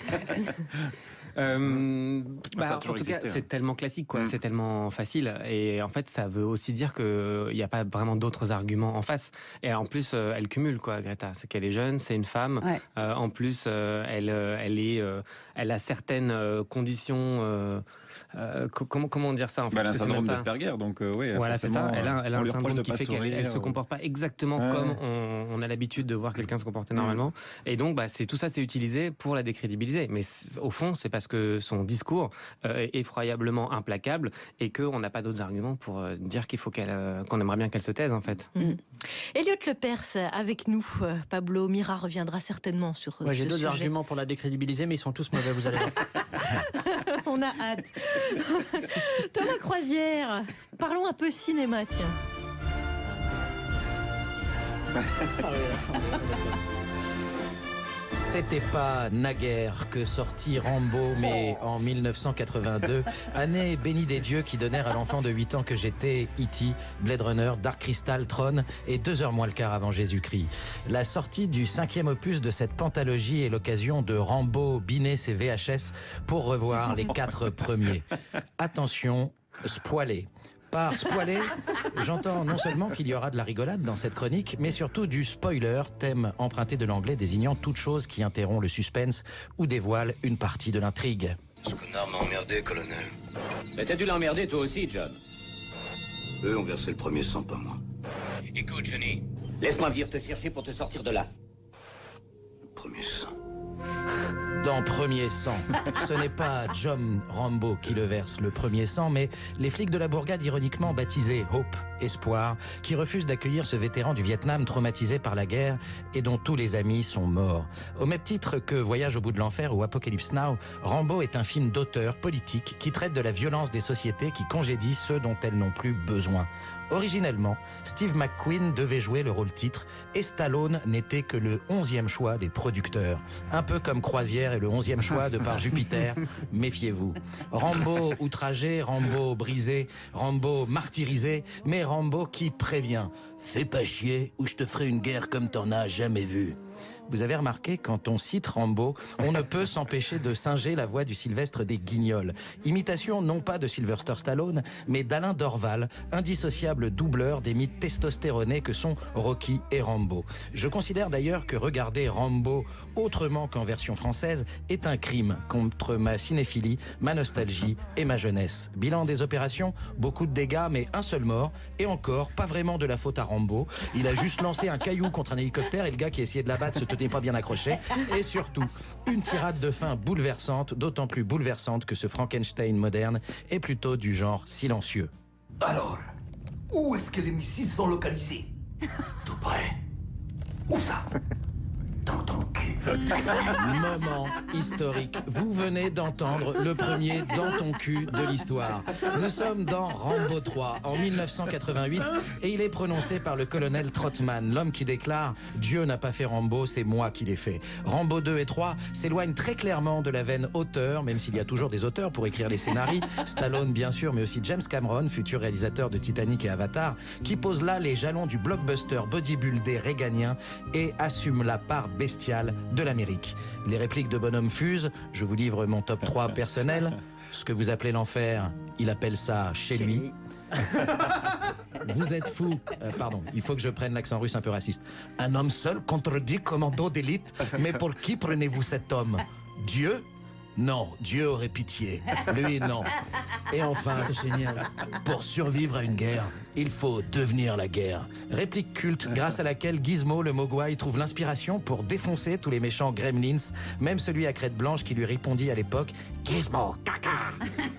En tout cas, c'est tellement classique, quoi. C'est tellement facile. Et en fait, ça veut aussi dire qu'il n'y a pas vraiment d'autres arguments en face. Et en plus, elle cumule, quoi, Greta. C'est qu'elle est jeune, c'est une femme. En plus, elle a certaines conditions. Comment dire ça en fait, elle a un syndrome d'Asperger, donc oui. Voilà, c'est ça. Elle a un syndrome qui fait qu'elle se comporte pas exactement comme on a l'habitude de voir quelqu'un se comporter normalement. Et donc, tout ça, c'est utilisé pour la décrédibiliser. Mais au fond, c'est parce que son discours est effroyablement implacable et qu'on n'a pas d'autres arguments pour dire qu'il faut qu'on aimerait bien qu'elle se taise, en fait. Elliot Lepers avec nous. Pablo Mira reviendra certainement sur ce sujet. J'ai d'autres arguments pour la décrédibiliser, mais ils sont tous mauvais, vous allez voir. On a hâte. Thomas Croisière, parlons un peu cinéma, tiens. C'était pas naguère que sortit Rambo, mais en 1982, année bénie des dieux qui donnèrent à l'enfant de 8 ans que j'étais E.T., Blade Runner, Dark Crystal, Tron et 2 heures moins le quart avant Jésus-Christ. La sortie du 5e opus de cette pentalogie est l'occasion de Rambo biner ses VHS pour revoir les 4 premiers. Attention, spoilé. Par spoiler, j'entends non seulement qu'il y aura de la rigolade dans cette chronique, mais surtout du spoiler, thème emprunté de l'anglais désignant toute chose qui interrompt le suspense ou dévoile une partie de l'intrigue. Ce connard m'a emmerdé, colonel. Mais t'as dû l'emmerder toi aussi, John. Eux ont versé le premier sang, pas moi. Écoute, Johnny, laisse-moi venir te chercher pour te sortir de là. Le premier sang. Dans Premier sang, ce n'est pas John Rambo qui le verse le premier sang, mais les flics de la bourgade ironiquement baptisés Hope, Espoir, qui refusent d'accueillir ce vétéran du Vietnam traumatisé par la guerre et dont tous les amis sont morts. Au même titre que Voyage au bout de l'enfer ou Apocalypse Now, Rambo est un film d'auteur politique qui traite de la violence des sociétés qui congédient ceux dont elles n'ont plus besoin. Originellement, Steve McQueen devait jouer le rôle titre et Stallone n'était que le 11e choix des producteurs. Un peu comme Croisière est le 11e choix de par Jupiter, méfiez-vous. Rambo outragé, Rambo brisé, Rambo martyrisé, mais Rambo qui prévient. Fais pas chier ou je te ferai une guerre comme t'en as jamais vu. Vous avez remarqué, quand on cite Rambo, on ne peut s'empêcher de singer la voix du Sylvestre des Guignols. Imitation non pas de Sylvester Stallone, mais d'Alain Dorval, indissociable doubleur des mythes testostéronés que sont Rocky et Rambo. Je considère d'ailleurs que regarder Rambo autrement qu'en version française est un crime contre ma cinéphilie, ma nostalgie et ma jeunesse. Bilan des opérations, beaucoup de dégâts, mais un seul mort, et encore, pas vraiment de la faute à Rambo. Il a juste lancé un caillou contre un hélicoptère et le gars qui essayait de l'abattre se tenait pas bien accroché, et surtout une tirade de fin bouleversante, d'autant plus bouleversante que ce Frankenstein moderne est plutôt du genre silencieux. Alors, où est-ce que les missiles sont localisés? Tout près. Où ça? Dans ton cul. Moment historique. Vous venez d'entendre le premier dans ton cul de l'histoire. Nous sommes dans Rambo 3 en 1988 et il est prononcé par le colonel Trotman, l'homme qui déclare « Dieu n'a pas fait Rambo, c'est moi qui l'ai fait ». Rambo 2 et 3 s'éloignent très clairement de la veine auteur, même s'il y a toujours des auteurs pour écrire les scénarios. Stallone bien sûr, mais aussi James Cameron, futur réalisateur de Titanic et Avatar, qui pose là les jalons du blockbuster bodybuildé réganien et assume la part bestiale de l'Amérique. Les répliques de bonhomme fusent, je vous livre mon top 3 personnel. Ce que vous appelez l'enfer, il appelle ça chez lui. Vous êtes fou. Pardon, il faut que je prenne l'accent russe un peu raciste. Un homme seul contre 10 commandos d'élite. Mais pour qui prenez-vous cet homme? Dieu? Non, Dieu aurait pitié. Lui, non. Et enfin, c'est génial. Pour survivre à une guerre, Il faut devenir la guerre. Réplique culte grâce à laquelle Gizmo le Mogwai trouve l'inspiration pour défoncer tous les méchants gremlins, même celui à crête blanche qui lui répondit à l'époque « Gizmo, caca !»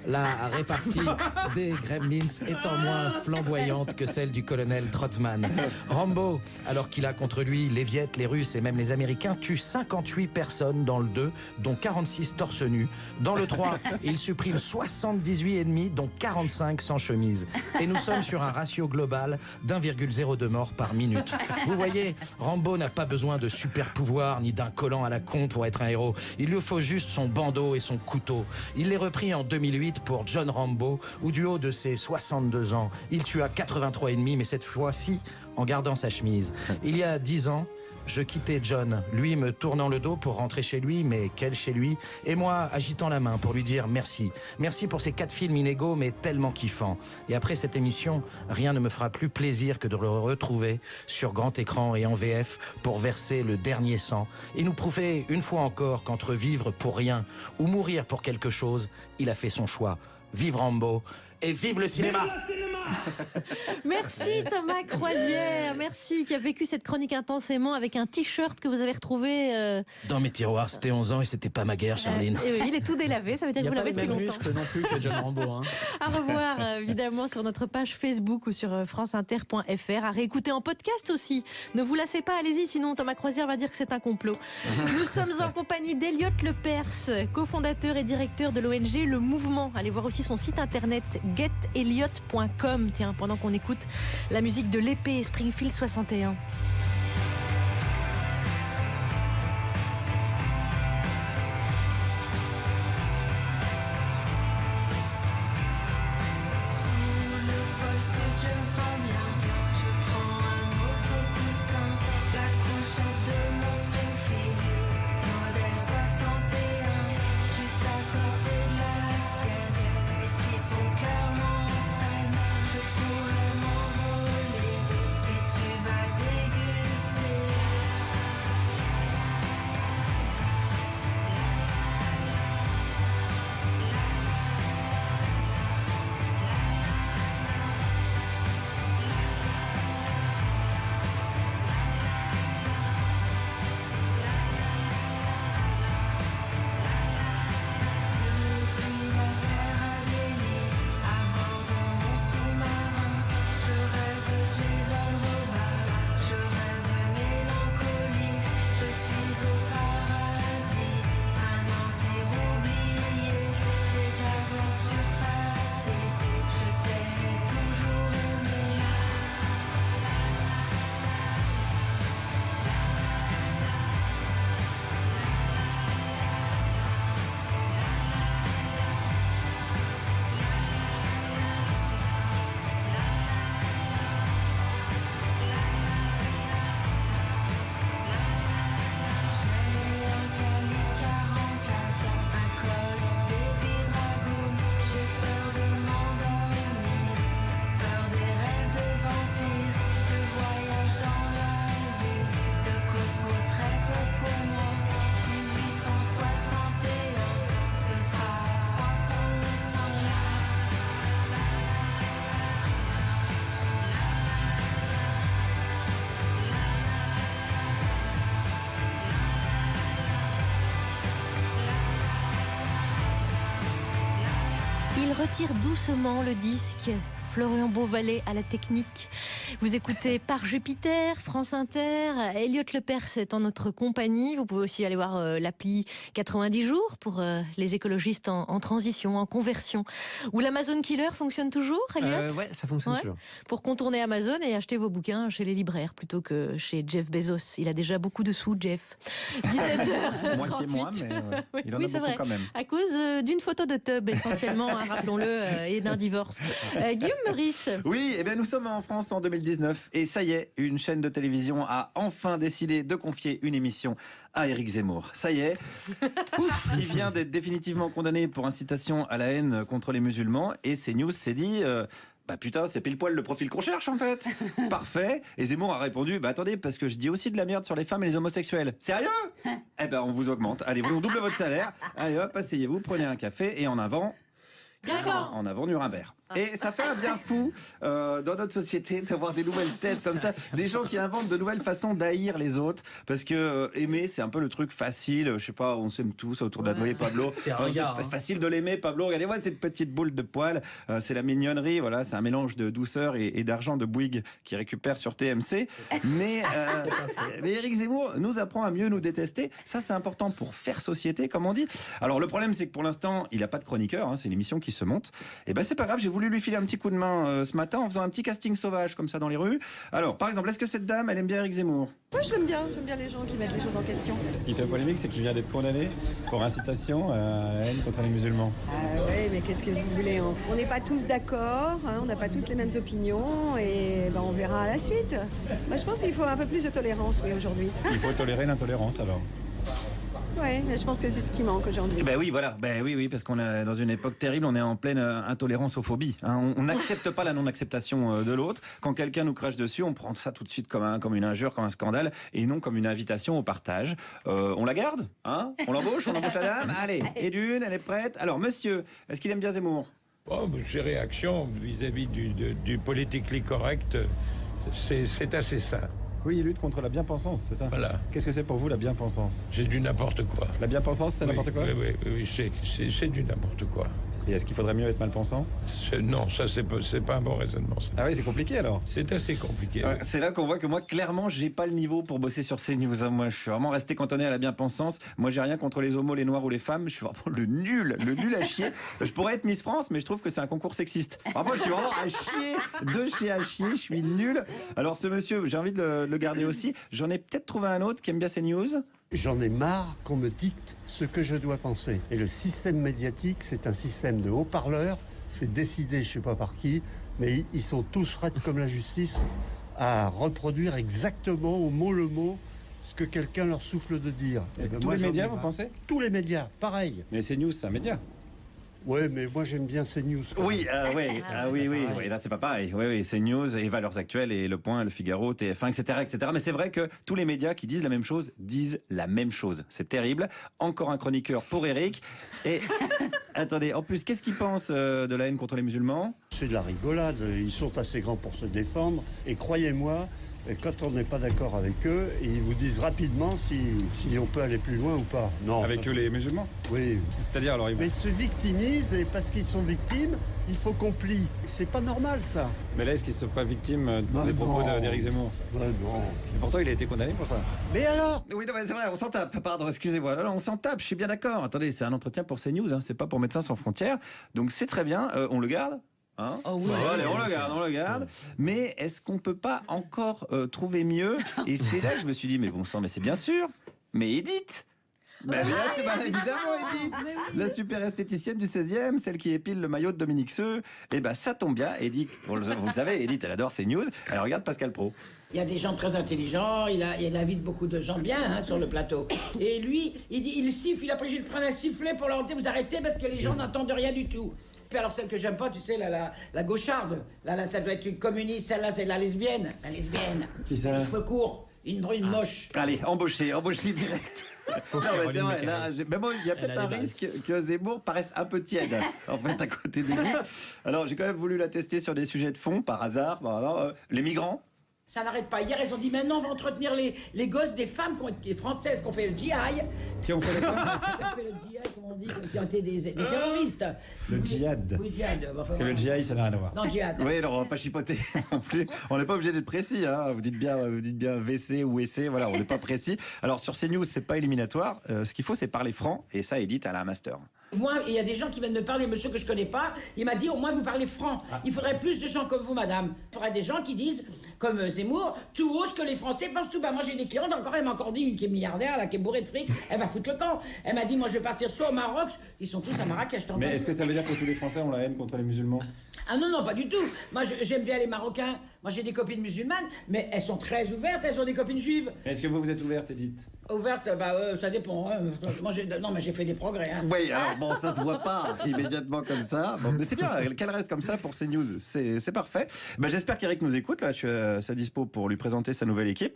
La répartie des gremlins étant moins flamboyante que celle du colonel Trotman. Rambo, alors qu'il a contre lui les Viettes, les Russes et même les Américains, tue 58 personnes dans le 2, dont 46 torse nus. Dans le 3, il supprime 78 ennemis, dont 45 sans chemise. Et nous sommes sur un ratio global d'1,02 morts par minute. Vous voyez, Rambo n'a pas besoin de super pouvoirs ni d'un collant à la con pour être un héros. Il lui faut juste son bandeau et son couteau. Il l'est repris en 2008 pour John Rambo, où du haut de ses 62 ans, il tua 83 ennemis, mais cette fois-ci en gardant sa chemise. Il y a 10 ans, je quittais John, lui me tournant le dos pour rentrer chez lui, mais quel chez lui, et moi agitant la main pour lui dire merci. Merci pour ces 4 films inégaux, mais tellement kiffants. Et après cette émission, rien ne me fera plus plaisir que de le retrouver sur grand écran et en VF pour verser le dernier sang et nous prouver une fois encore qu'entre vivre pour rien ou mourir pour quelque chose, il a fait son choix. Vive Rambo et vive le cinéma! Merci Thomas Croisière, merci, qui a vécu cette chronique intensément avec un t-shirt que vous avez retrouvé dans mes tiroirs. C'était 11 ans et c'était pas ma guerre, Charline. Et oui, il est tout délavé, ça veut dire que vous l'avez depuis longtemps. Il n'y a pas les mêmes muscles non plus que John Rambo. Hein. À revoir évidemment sur notre page Facebook ou sur franceinter.fr, à réécouter en podcast aussi. Ne vous lassez pas, allez-y, sinon Thomas Croisière va dire que c'est un complot. Nous sommes en compagnie d'Elliot Lepers, cofondateur et directeur de l'ONG Le Mouvement. Allez voir aussi son site internet getelliot.com. Tiens, pendant qu'on écoute la musique de l'épée Springfield 61. Il retire doucement le disque. Florian Beauvalet à la technique. Vous écoutez Par Jupiter, France Inter. Elliot Lepers est en notre compagnie. Vous pouvez aussi aller voir l'appli 90 jours pour les écologistes en transition, en conversion. Ou l'Amazon Killer fonctionne toujours, Elliot ? Ouais, ça fonctionne toujours. Pour contourner Amazon et acheter vos bouquins chez les libraires plutôt que chez Jeff Bezos. Il a déjà beaucoup de sous, Jeff. 17h38. Moitié moins, mais il en a c'est beaucoup vrai. quand même. À cause d'une photo de tub, essentiellement, hein, rappelons-le, et d'un divorce. Guillaume Meurice. Oui, eh bien nous sommes en France en 2019 et ça y est, une chaîne de télévision a enfin décidé de confier une émission à Éric Zemmour. Ça y est, ouf, il vient d'être définitivement condamné pour incitation à la haine contre les musulmans et CNews s'est dit... bah putain, c'est pile poil le profil qu'on cherche en fait. Parfait. Et Zemmour a répondu, bah attendez, parce que je dis aussi de la merde sur les femmes et les homosexuels. Sérieux? Eh ben on vous augmente. Allez, on double votre salaire. Allez hop, asseyez-vous, prenez un café et en avant... Grégoire. En avant Nuremberg. Et ça fait un bien fou dans notre société d'avoir des nouvelles têtes comme ça, des gens qui inventent de nouvelles façons d'haïr les autres, parce que aimer, c'est un peu le truc facile, je sais pas, on s'aime tous autour de la noix et Pablo. C'est un regard, facile de l'aimer, Pablo. Regardez-moi cette petite boule de poils, c'est la mignonnerie, voilà, c'est un mélange de douceur et d'argent de Bouygues qui récupère sur TMC. Mais Éric Zemmour nous apprend à mieux nous détester. Ça, c'est important pour faire société, comme on dit. Alors, le problème, c'est que pour l'instant, il n'a pas de chroniqueur, hein, c'est une émission qui se monte. Et ben, c'est pas grave, j'ai voulu lui filer un petit coup de main ce matin en faisant un petit casting sauvage comme ça dans les rues. Alors, par exemple, est-ce que cette dame, elle aime bien Éric Zemmour? Moi, je l'aime bien. J'aime bien les gens qui mettent les choses en question. Ce qui fait polémique, c'est qu'il vient d'être condamné pour incitation à la haine contre les musulmans. Oui, mais qu'est-ce que vous voulez? On n'est pas tous d'accord, hein, on n'a pas tous les mêmes opinions, et ben, on verra à la suite. Moi, je pense qu'il faut un peu plus de tolérance, oui, aujourd'hui. Il faut tolérer l'intolérance, alors. Oui, mais je pense que c'est ce qui manque aujourd'hui. Ben oui, voilà. Ben oui, parce qu'on est dans une époque terrible, on est en pleine intoléranceophobie. Hein. On n'accepte pas la non-acceptation de l'autre. Quand quelqu'un nous crache dessus, on prend ça tout de suite comme une injure, comme un scandale, et non comme une invitation au partage. On la garde, hein? On l'embauche la dame. Allez, et d'une, elle est prête. Alors, monsieur, est-ce qu'il aime bien Zemmour? Oh, ses réactions vis-à-vis du politically correct, c'est assez ça. Oui, il lutte contre la bien-pensance, c'est ça? Voilà. Qu'est-ce que c'est pour vous la bien-pensance? C'est du n'importe quoi. La bien-pensance, c'est n'importe quoi? Oui, c'est du n'importe quoi. Et est-ce qu'il faudrait mieux être mal-pensant? Non, ça c'est pas un bon raisonnement. Ça. Ah oui, c'est compliqué alors? C'est assez compliqué. Ouais, c'est là qu'on voit que moi, clairement, j'ai pas le niveau pour bosser sur CNews. Hein. Moi, je suis vraiment resté cantonné à la bien-pensance. Moi, j'ai rien contre les homos, les noirs ou les femmes. Je suis vraiment le nul à chier. Je pourrais être Miss France, mais je trouve que c'est un concours sexiste. Alors moi, je suis vraiment à chier, à chier. Je suis nul. Alors ce monsieur, j'ai envie de le garder aussi. J'en ai peut-être trouvé un autre qui aime bien CNews. J'en ai marre qu'on me dicte ce que je dois penser. Et le système médiatique, c'est un système de haut-parleurs. C'est décidé, je ne sais pas par qui, mais ils sont tous raides comme la justice à reproduire exactement au mot le mot ce que quelqu'un leur souffle de dire. Et ben tous les médias, vous pensez? Tous les médias, pareil. Mais CNews, c'est un média. Oui, mais moi j'aime bien CNews. Oui, oui, là c'est pas pareil. Oui, CNews et Valeurs Actuelles et Le Point, Le Figaro, TF1, etc. Mais c'est vrai que tous les médias qui disent la même chose disent la même chose. C'est terrible. Encore un chroniqueur pour Éric. Et attendez, en plus, qu'est-ce qu'il pense de la haine contre les musulmans? C'est de la rigolade. Ils sont assez grands pour se défendre. Et croyez-moi, quand on n'est pas d'accord avec eux, ils vous disent rapidement si on peut aller plus loin ou pas. Non. Avec eux, les musulmans? Oui. C'est-à-dire alors Mais ils se victimisent et parce qu'ils sont victimes, il faut qu'on plie. C'est pas normal ça. Mais là, est-ce qu'ils ne sont pas victimes des propos d'Éric Zemmour? Non. Et pourtant, il a été condamné pour ça. Mais alors? Oui, non, c'est vrai, on s'en tape. Pardon, excusez-moi. Non, on s'en tape, je suis bien d'accord. Attendez, c'est un entretien pour CNews, hein, c'est pas pour Médecins sans frontières. Donc c'est très bien, on le garde? Hein? Oh oui. Allez, on le garde. Mais est-ce qu'on peut pas encore trouver mieux? Et c'est là que je me suis dit, mais bon sang, mais c'est bien sûr. Mais Edith, bien, c'est évidemment Edith, la super esthéticienne du 16e, celle qui épile le maillot de Dominique Seux. Et ben ça tombe bien, Edith, vous le savez, Edith, elle adore CNews. Elle regarde Pascal Praud. Il y a des gens très intelligents, il invite beaucoup de gens bien hein, sur le plateau. Et lui, il siffle, il a obligé de prendre un sifflet pour leur dire vous arrêtez parce que les gens n'entendent rien du tout. Puis alors celle que j'aime pas, tu sais, la gaucharde, là, ça doit être une communiste, celle-là c'est la lesbienne. La lesbienne. Qui ça? Les cheveux courts, une brune moche. Allez, embauchez direct. Non, mais c'est vrai, là, mais bon, il y a peut-être un risque que Zemmour paraisse un peu tiède, en fait, à côté d'Edith. Alors, j'ai quand même voulu la tester sur des sujets de fond, par hasard. Les migrants. Ça n'arrête pas. Hier, ils ont dit maintenant, on va entretenir les gosses des femmes françaises qui ont fait le GI. Qui ont fait le quoi? Qui ont fait le GI, comme on dit, qui ont été des terroristes. Le djihad. Oui, djihad. Parce que le GI, ça n'a rien à voir. Non, djihad. Oui, alors on va pas chipoter non plus. On n'est pas obligé d'être précis. Hein. Vous dites bien WC ou WC. Voilà, on n'est pas précis. Alors sur CNews, c'est pas éliminatoire. Ce qu'il faut, c'est parler franc. Et ça, Edith, elle a un master. Moi, il y a des gens qui viennent me parler, monsieur que je connais pas, il m'a dit au moins vous parlez franc. Il faudrait plus de gens comme vous, madame. Il faudrait des gens qui disent, comme Zemmour, tout haut ce que les Français pensent tout bas. Moi j'ai des clientes, elle m'a encore dit, une qui est milliardaire, là, qui est bourrée de fric, elle va foutre le camp. Elle m'a dit, moi je vais partir soit au Maroc, ils sont tous à Marrakech. Mais est-ce que ça veut dire que tous les Français ont la haine contre les musulmans? Ah non, pas du tout. Moi j'aime bien les Marocains. Moi j'ai des copines musulmanes, mais elles sont très ouvertes, elles ont des copines juives. Est-ce que vous êtes ouverte, Edith? Ouverte, ça dépend. Hein. Moi, j'ai fait des progrès. Hein. Oui, alors bon, ça se voit pas immédiatement comme ça. Bon, mais c'est bien, qu'elle reste comme ça pour CNews, c'est parfait. J'espère qu'Éric nous écoute, là, je suis à sa dispo pour lui présenter sa nouvelle équipe.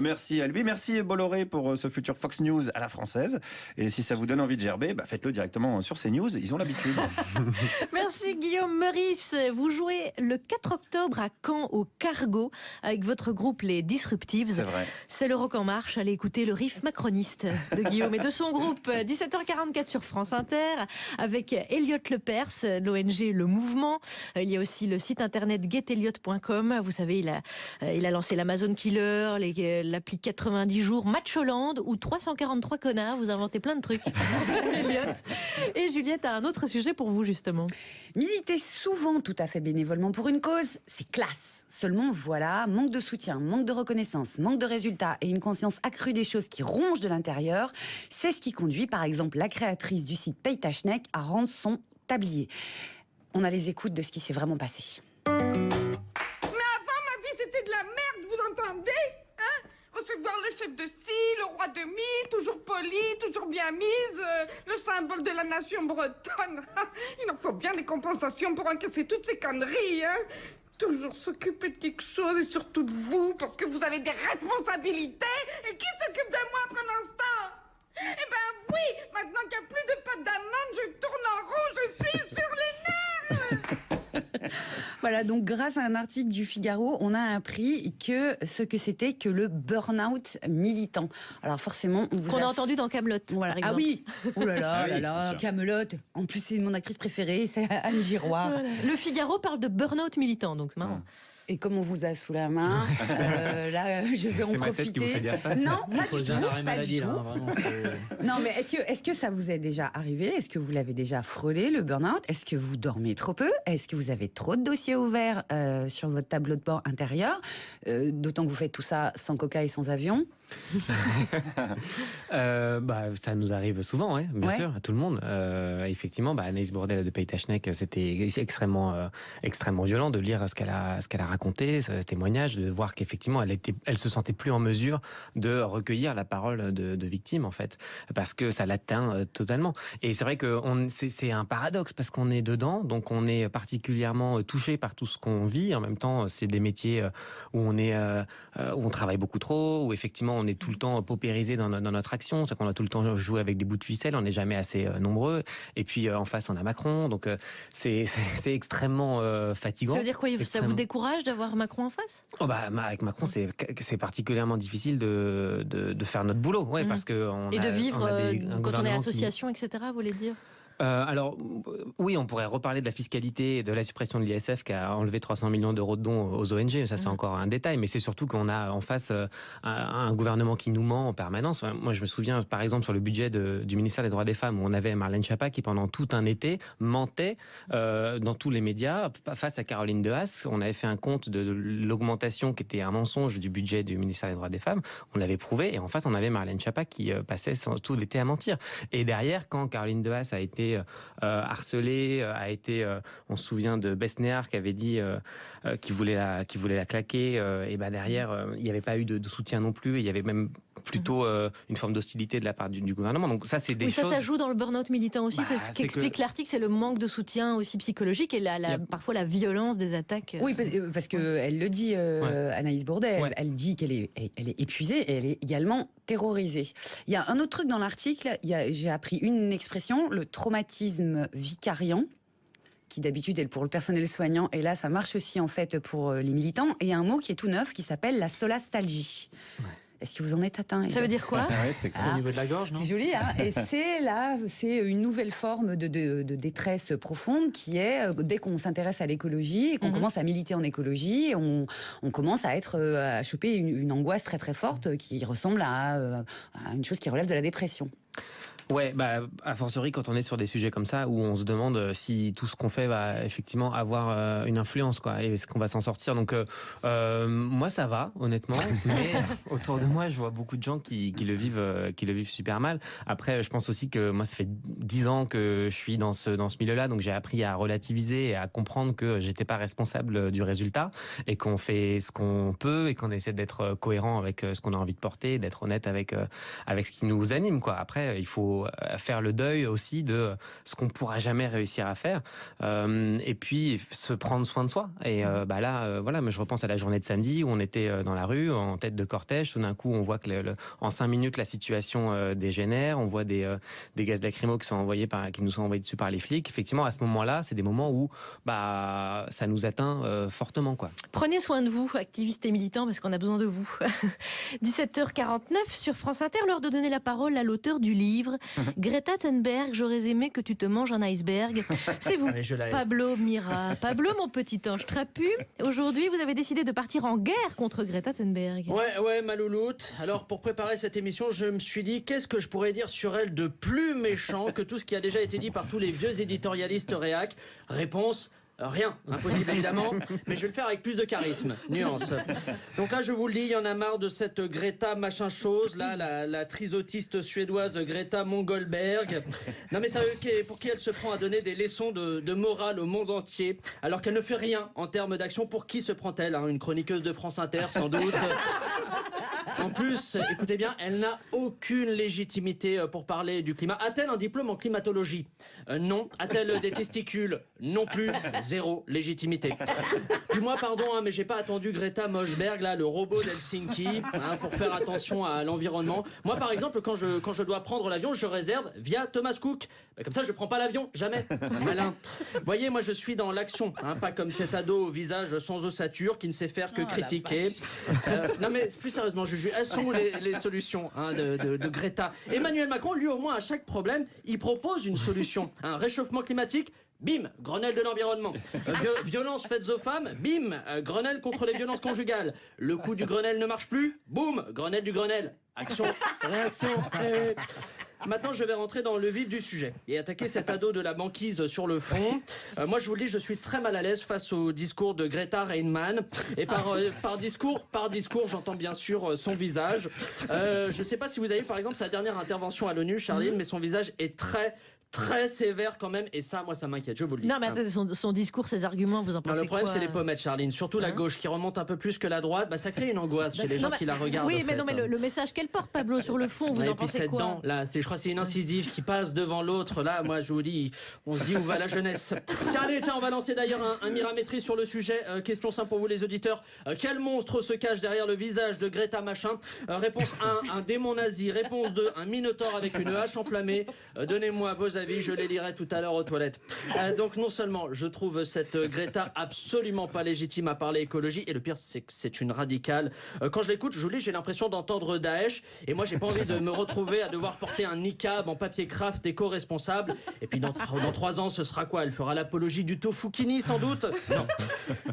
Merci à lui, merci Bolloré pour ce futur Fox News à la française. Et si ça vous donne envie de gerber, faites-le directement sur CNews, ils ont l'habitude. Merci Guillaume Meurice. Vous jouez le 4 octobre à Caen au Cargo avec votre groupe Les Disruptives. C'est vrai. C'est le Rock en Marche. Allez écouter le riff macroniste de Guillaume et de son groupe. 17h44 sur France Inter avec Elliot Lepers, l'ONG Le Mouvement. Il y a aussi le site internet getelliot.com. Vous savez, il a lancé l'Amazon Killer, l'appli 90 jours, Match Hollande ou 343 connards. Vous inventez plein de trucs. Elliot. Et Juliette a un autre sujet pour vous, justement. Militer souvent tout à fait bénévolement pour une cause, c'est classe. Seulement, voilà, manque de soutien, manque de reconnaissance, manque de résultats et une conscience accrue des choses qui rongent de l'intérieur, c'est ce qui conduit, par exemple, la créatrice du site Paye ta Schneck à rendre son tablier. On a les écoutes de ce qui s'est vraiment passé. Mais avant, ma vie, c'était de la merde, vous entendez? Hein? Recevoir le chef de scie, le roi de mi, toujours poli, toujours bien mise, le symbole de la nation bretonne. Il en faut bien des compensations pour encaisser toutes ces conneries, hein? Toujours s'occuper de quelque chose et surtout de vous, parce que vous avez des responsabilités. Et qui s'occupe de moi pendant ce temps? Eh ben oui, maintenant qu'il n'y a plus de pâte d'amande, je tourne en rond, je suis sur les nerfs. Voilà, donc grâce à un article du Figaro, on a appris ce que c'était que le burn-out militant. Alors forcément... Qu'on a entendu dans Kaamelott, voilà. par exemple. Ah oui, oh là là, Ah oui, là là, Kaamelott. En plus, c'est mon actrice préférée, c'est Anne Giroir. Voilà. Le Figaro parle de burn-out militant, donc c'est marrant. Et comme on vous a sous la main, là, je vais en C'est ma tête qui vous profiter. fait dire ça, Non, pas Pose du un tout. arrêt Pas maladie, du tout. là, vraiment, Non, mais est-ce que ça vous est déjà arrivé? Est-ce que vous l'avez déjà frôlé, le burn-out? Est-ce que vous dormez trop peu? Est-ce que vous avez trop de dossiers ouverts sur votre tableau de bord intérieur? D'autant que vous faites tout ça sans coca et sans avion. Ça nous arrive souvent, bien Ouais. sûr, à tout le monde. Effectivement, Anaïs Bourdelle de Paye ta Schneck, c'était extrêmement violent de lire ce qu'elle a raconté, ce témoignage, de voir qu'effectivement, elle se sentait plus en mesure de recueillir la parole de victimes, en fait, parce que ça l'atteint totalement. Et c'est vrai que c'est un paradoxe, parce qu'on est dedans, donc on est particulièrement touché par tout ce qu'on vit. En même temps, c'est des métiers où on travaille beaucoup trop, où effectivement, on est tout le temps paupérisé dans notre action, c'est qu'on a tout le temps joué avec des bouts de ficelle, on n'est jamais assez nombreux. Et puis en face, on a Macron, donc c'est extrêmement fatigant. Ça veut dire quoi? Ça vous Extrêmement. décourage d'avoir Macron en face? Avec Macron, c'est particulièrement difficile de faire notre boulot, parce que Et de vivre un quand on est gouvernement qui- association, etc., vous voulez dire? Alors, oui, on pourrait reparler de la fiscalité et de la suppression de l'ISF qui a enlevé 300 millions d'euros de dons aux ONG. Ça, c'est encore un détail, mais c'est surtout qu'on a en face un gouvernement qui nous ment en permanence. Moi, je me souviens, par exemple, sur le budget du ministère des Droits des Femmes, où on avait Marlène Schiappa qui, pendant tout un été, mentait dans tous les médias face à Caroline Dehaas. On avait fait un compte de l'augmentation qui était un mensonge du budget du ministère des Droits des Femmes. On l'avait prouvé, et en face, on avait Marlène Schiappa qui passait tout l'été à mentir. Et derrière, quand Caroline Dehaas a été harcelée, on se souvient de Besnéard qui avait dit qu'il voulait la claquer, et derrière il n'y avait pas eu de soutien non plus, il y avait même plutôt une forme d'hostilité de la part du gouvernement. Donc ça, c'est des choses... Ça joue dans le burn-out militant aussi. C'est ce c'est qu'explique que- l'article, c'est le manque de soutien aussi psychologique et parfois la violence des attaques. Oui, parce qu'elle le dit, Anaïs Bourdelle, elle dit qu'elle est épuisée et elle est également terrorisée. Il y a un autre truc dans l'article, j'ai appris une expression, le traumatisme vicariant, qui d'habitude est pour le personnel soignant, et là ça marche aussi en fait pour les militants, et un mot qui est tout neuf qui s'appelle la solastalgie. Est-ce que vous en êtes atteint? Ça veut dire quoi? C'est au niveau de la gorge, non? C'est joli, hein. Et c'est une nouvelle forme de détresse profonde qui est, dès qu'on s'intéresse à l'écologie et qu'on commence à militer en écologie, on commence à choper une angoisse très très forte qui ressemble à une chose qui relève de la dépression. Ouais, a fortiori quand on est sur des sujets comme ça où on se demande si tout ce qu'on fait va effectivement avoir une influence, quoi, et est-ce qu'on va s'en sortir. Donc moi ça va, honnêtement, mais autour de moi je vois beaucoup de gens qui le vivent super mal. Après je pense aussi que moi ça fait 10 ans que je suis dans ce milieu-là, donc j'ai appris à relativiser et à comprendre que j'étais pas responsable du résultat et qu'on fait ce qu'on peut et qu'on essaie d'être cohérent avec ce qu'on a envie de porter, d'être honnête avec ce qui nous anime, quoi. Après il faut faire le deuil aussi de ce qu'on pourra jamais réussir à faire, et puis se prendre soin de soi. Et là, voilà, mais je repense à la journée de samedi où on était dans la rue en tête de cortège. Tout d'un coup, on voit que en 5 minutes la situation dégénère. On voit des gaz lacrymaux qui nous sont envoyés dessus par les flics. Effectivement, à ce moment-là, c'est des moments où ça nous atteint fortement, quoi. Prenez soin de vous, activistes et militants, parce qu'on a besoin de vous. 17h49 sur France Inter, l'heure de donner la parole à l'auteur du livre Greta Thunberg, j'aurais aimé que tu te manges un iceberg. C'est vous, Pablo Mira. Pablo, mon petit ange trapu. Aujourd'hui, vous avez décidé de partir en guerre contre Greta Thunberg. Ouais, ma louloute. Alors, pour préparer cette émission, je me suis dit, qu'est-ce que je pourrais dire sur elle de plus méchant que tout ce qui a déjà été dit par tous les vieux éditorialistes réac? Réponse: rien, impossible évidemment, mais je vais le faire avec plus de charisme, nuance. Donc là, je vous le dis, il y en a marre de cette Greta machin chose, là, la trisotiste suédoise Greta Mongolberg. Non mais sérieux, pour qui elle se prend à donner des leçons de morale au monde entier, alors qu'elle ne fait rien en termes d'action? Pour qui se prend-elle, hein? Une chroniqueuse de France Inter, sans doute. En plus, écoutez bien, elle n'a aucune légitimité pour parler du climat. A-t-elle un diplôme en climatologie? Non. A-t-elle des testicules? Non plus. Zéro légitimité. Puis moi, pardon, mais j'ai pas attendu Greta Moschberg, là, le robot d'Helsinki, pour faire attention à l'environnement. Moi, par exemple, quand je dois prendre l'avion, je réserve via Thomas Cook. Comme ça, je prends pas l'avion, jamais. Malin. Voyez, moi, je suis dans l'action, pas comme cet ado au visage sans ossature qui ne sait faire que critiquer. Non, mais plus sérieusement, Juju, elles sont les solutions de Greta. Emmanuel Macron, lui, au moins, à chaque problème, il propose une solution. Un réchauffement climatique. Bim, Grenelle de l'environnement. Violences faites aux femmes, bim, Grenelle contre les violences conjugales. Le coup du Grenelle ne marche plus, boum, Grenelle du Grenelle. Action, réaction. Maintenant, je vais rentrer dans le vif du sujet et attaquer cet ado de la banquise sur le fond. Moi, je vous le dis, je suis très mal à l'aise face au discours de Greta Reinmann. Et par discours, j'entends bien sûr son visage. Je ne sais pas si vous avez vu, par exemple, sa dernière intervention à l'ONU, Charline, mais son visage est très sévère quand même, et ça, moi, ça m'inquiète, je vous le dis. Non, mais attendez, son discours, ses arguments, vous en pensez quoi? Le problème, c'est les pommettes, Charline. Surtout la gauche qui remonte un peu plus que la droite, ça crée une angoisse chez les gens qui la regardent. Oui, mais le message qu'elle porte, Pablo, sur le fond, vous en pensez quoi? Dent, là, je crois que c'est une incisive qui passe devant l'autre. Là, moi, je vous dis, on se dit où va la jeunesse. Tiens, on va lancer d'ailleurs un miramétrie sur le sujet. Question simple pour vous, les auditeurs. Quel monstre se cache derrière le visage de Greta machin? Réponse 1, un démon nazi. Réponse 2, un minotaure avec une hache enflammée. Donnez-moi vos avis, je les lirai tout à l'heure aux toilettes. Donc non seulement je trouve cette Greta absolument pas légitime à parler écologie, et le pire c'est que c'est une radicale. Quand je l'écoute, je vous dis, j'ai l'impression d'entendre Daesh, et moi j'ai pas envie de me retrouver à devoir porter un niqab en papier craft éco-responsable. Et puis dans 3 ans, ce sera quoi? Elle fera l'apologie du tofukini sans doute? Non.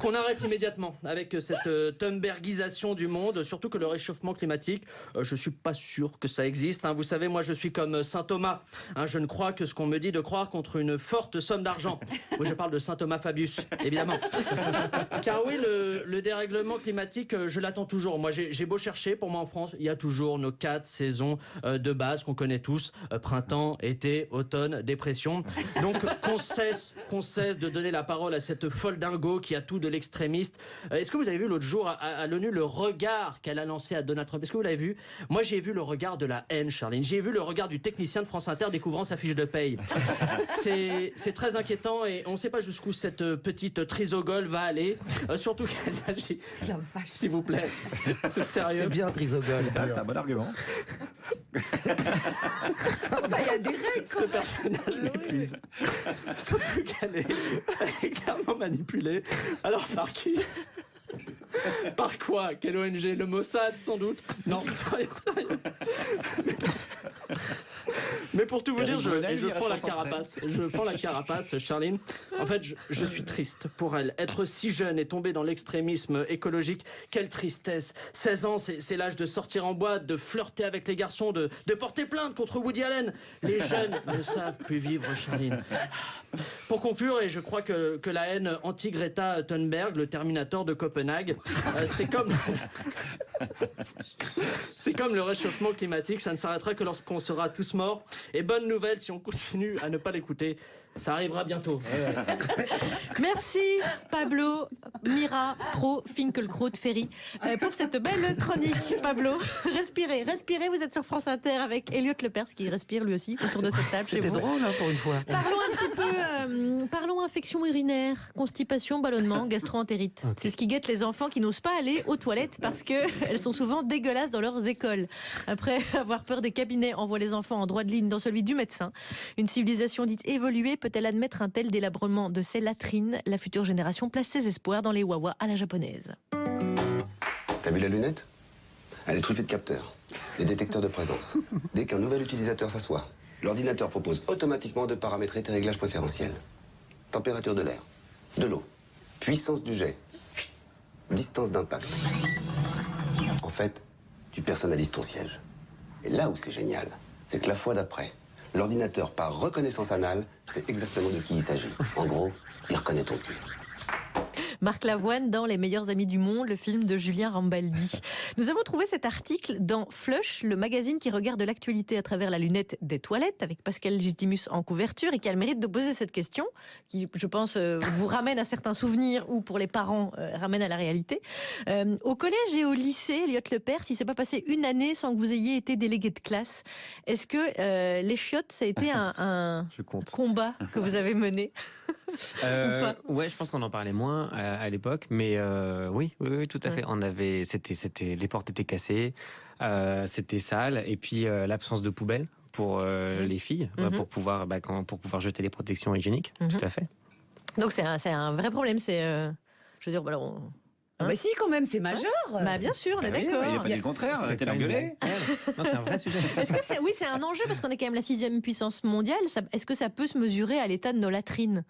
Qu'on arrête immédiatement avec cette Thunbergisation du monde, surtout que le réchauffement climatique, je suis pas sûr que ça existe. Vous savez, moi je suis comme saint Thomas. Je ne crois que ce qu'on me dit de croire contre une forte somme d'argent. Oui, je parle de saint Thomas Fabius, évidemment. Car oui, le dérèglement climatique, je l'attends toujours. Moi, j'ai beau chercher, pour moi en France, il y a toujours nos 4 saisons de base qu'on connaît tous. Printemps, été, automne, dépression. Donc, qu'on cesse de donner la parole à cette folle dingo qui a tout de l'extrémiste. Est-ce que vous avez vu l'autre jour à l'ONU le regard qu'elle a lancé à Donald Trump? Est-ce que vous l'avez vu? Moi, j'ai vu le regard de la haine, Charline. J'ai vu le regard du technicien de France Inter découvrant sa fiche de paye. C'est très inquiétant et on ne sait pas jusqu'où cette petite trisogole va aller. Surtout qu'elle agit. La vache, s'il vous plaît. C'est sérieux. C'est bien trisogole. C'est un bon argument. Il y a des règles. Ce personnage m'épuise. Surtout qu'elle est clairement manipulée. Alors par qui? Par quoi? Quelle ONG? Le Mossad, sans doute? Non, soyez sérieux. Mais pour tout vous dire, Eric Bonnel, je il fends la reste concentré. carapace. Je fends la carapace, Charline. En fait, je suis triste pour elle. Être si jeune et tomber dans l'extrémisme écologique, quelle tristesse. 16 ans, c'est l'âge de sortir en boîte, de flirter avec les garçons, de porter plainte contre Woody Allen. Les jeunes ne savent plus vivre, Charline. Pour conclure, et je crois que la haine anti-Greta Thunberg, le Terminator de Copenhague, c'est comme le réchauffement climatique, ça ne s'arrêtera que lorsqu'on sera tous morts. Et bonne nouvelle, si on continue à ne pas l'écouter, ça arrivera bientôt. Merci Pablo Mira Pro Finkelkraut Ferry pour cette belle chronique. Pablo, respirez, vous êtes sur France Inter avec Elliot Lepers qui respire lui aussi autour de cette table. C'était drôle pour une fois. Parlons un petit peu, parlons infection urinaire, constipation, ballonnement, gastro-entérite. Okay. C'est ce qui guette les enfants qui n'osent pas aller aux toilettes parce qu'elles sont souvent dégueulasses dans leurs écoles. Après avoir peur des cabinets, envoie les enfants en droit de ligne dans celui du médecin. Une civilisation dite évoluée peut-elle admettre un tel délabrement de ses latrines? La future génération place ses espoirs dans les wawas à la japonaise. T'as vu la lunette? Elle est truffée de capteurs, des détecteurs de présence. Dès qu'un nouvel utilisateur s'assoit, l'ordinateur propose automatiquement de paramétrer tes réglages préférentiels. Température de l'air, de l'eau, puissance du jet, distance d'impact. En fait, tu personnalises ton siège. Et là où c'est génial, c'est que la fois d'après, l'ordinateur, par reconnaissance anale, sait exactement de qui il s'agit. En gros, il reconnaît ton cul. Marc Lavoine dans Les meilleurs amis du monde, le film de Julien Rambaldi. Nous avons trouvé cet article dans Flush, le magazine qui regarde l'actualité à travers la lunette des toilettes, avec Pascal Légitimus en couverture, et qui a le mérite de poser cette question, qui, je pense, vous ramène à certains souvenirs, ou pour les parents, ramène à la réalité. Au collège et au lycée, Elliot Lepers, il ne s'est pas passé une année sans que vous ayez été délégué de classe. Est-ce que les chiottes, ça a été un combat que vous avez mené? Ouais, je pense qu'on en parlait moins à l'époque, mais oui, tout à fait. On avait, les portes étaient cassées, c'était sale, et puis l'absence de poubelle pour les filles, pour pouvoir jeter les protections hygiéniques, tout à fait. Donc c'est un vrai problème. C'est, je veux dire, bah si, quand même, c'est majeur. Bah bien sûr, on est d'accord. Il n'a pas dit le contraire, c'était l'engueulé. Non, c'est un vrai sujet. Est-ce que c'est un enjeu parce qu'on est quand même la 6e puissance mondiale. Est-ce que ça peut se mesurer à l'état de nos latrines?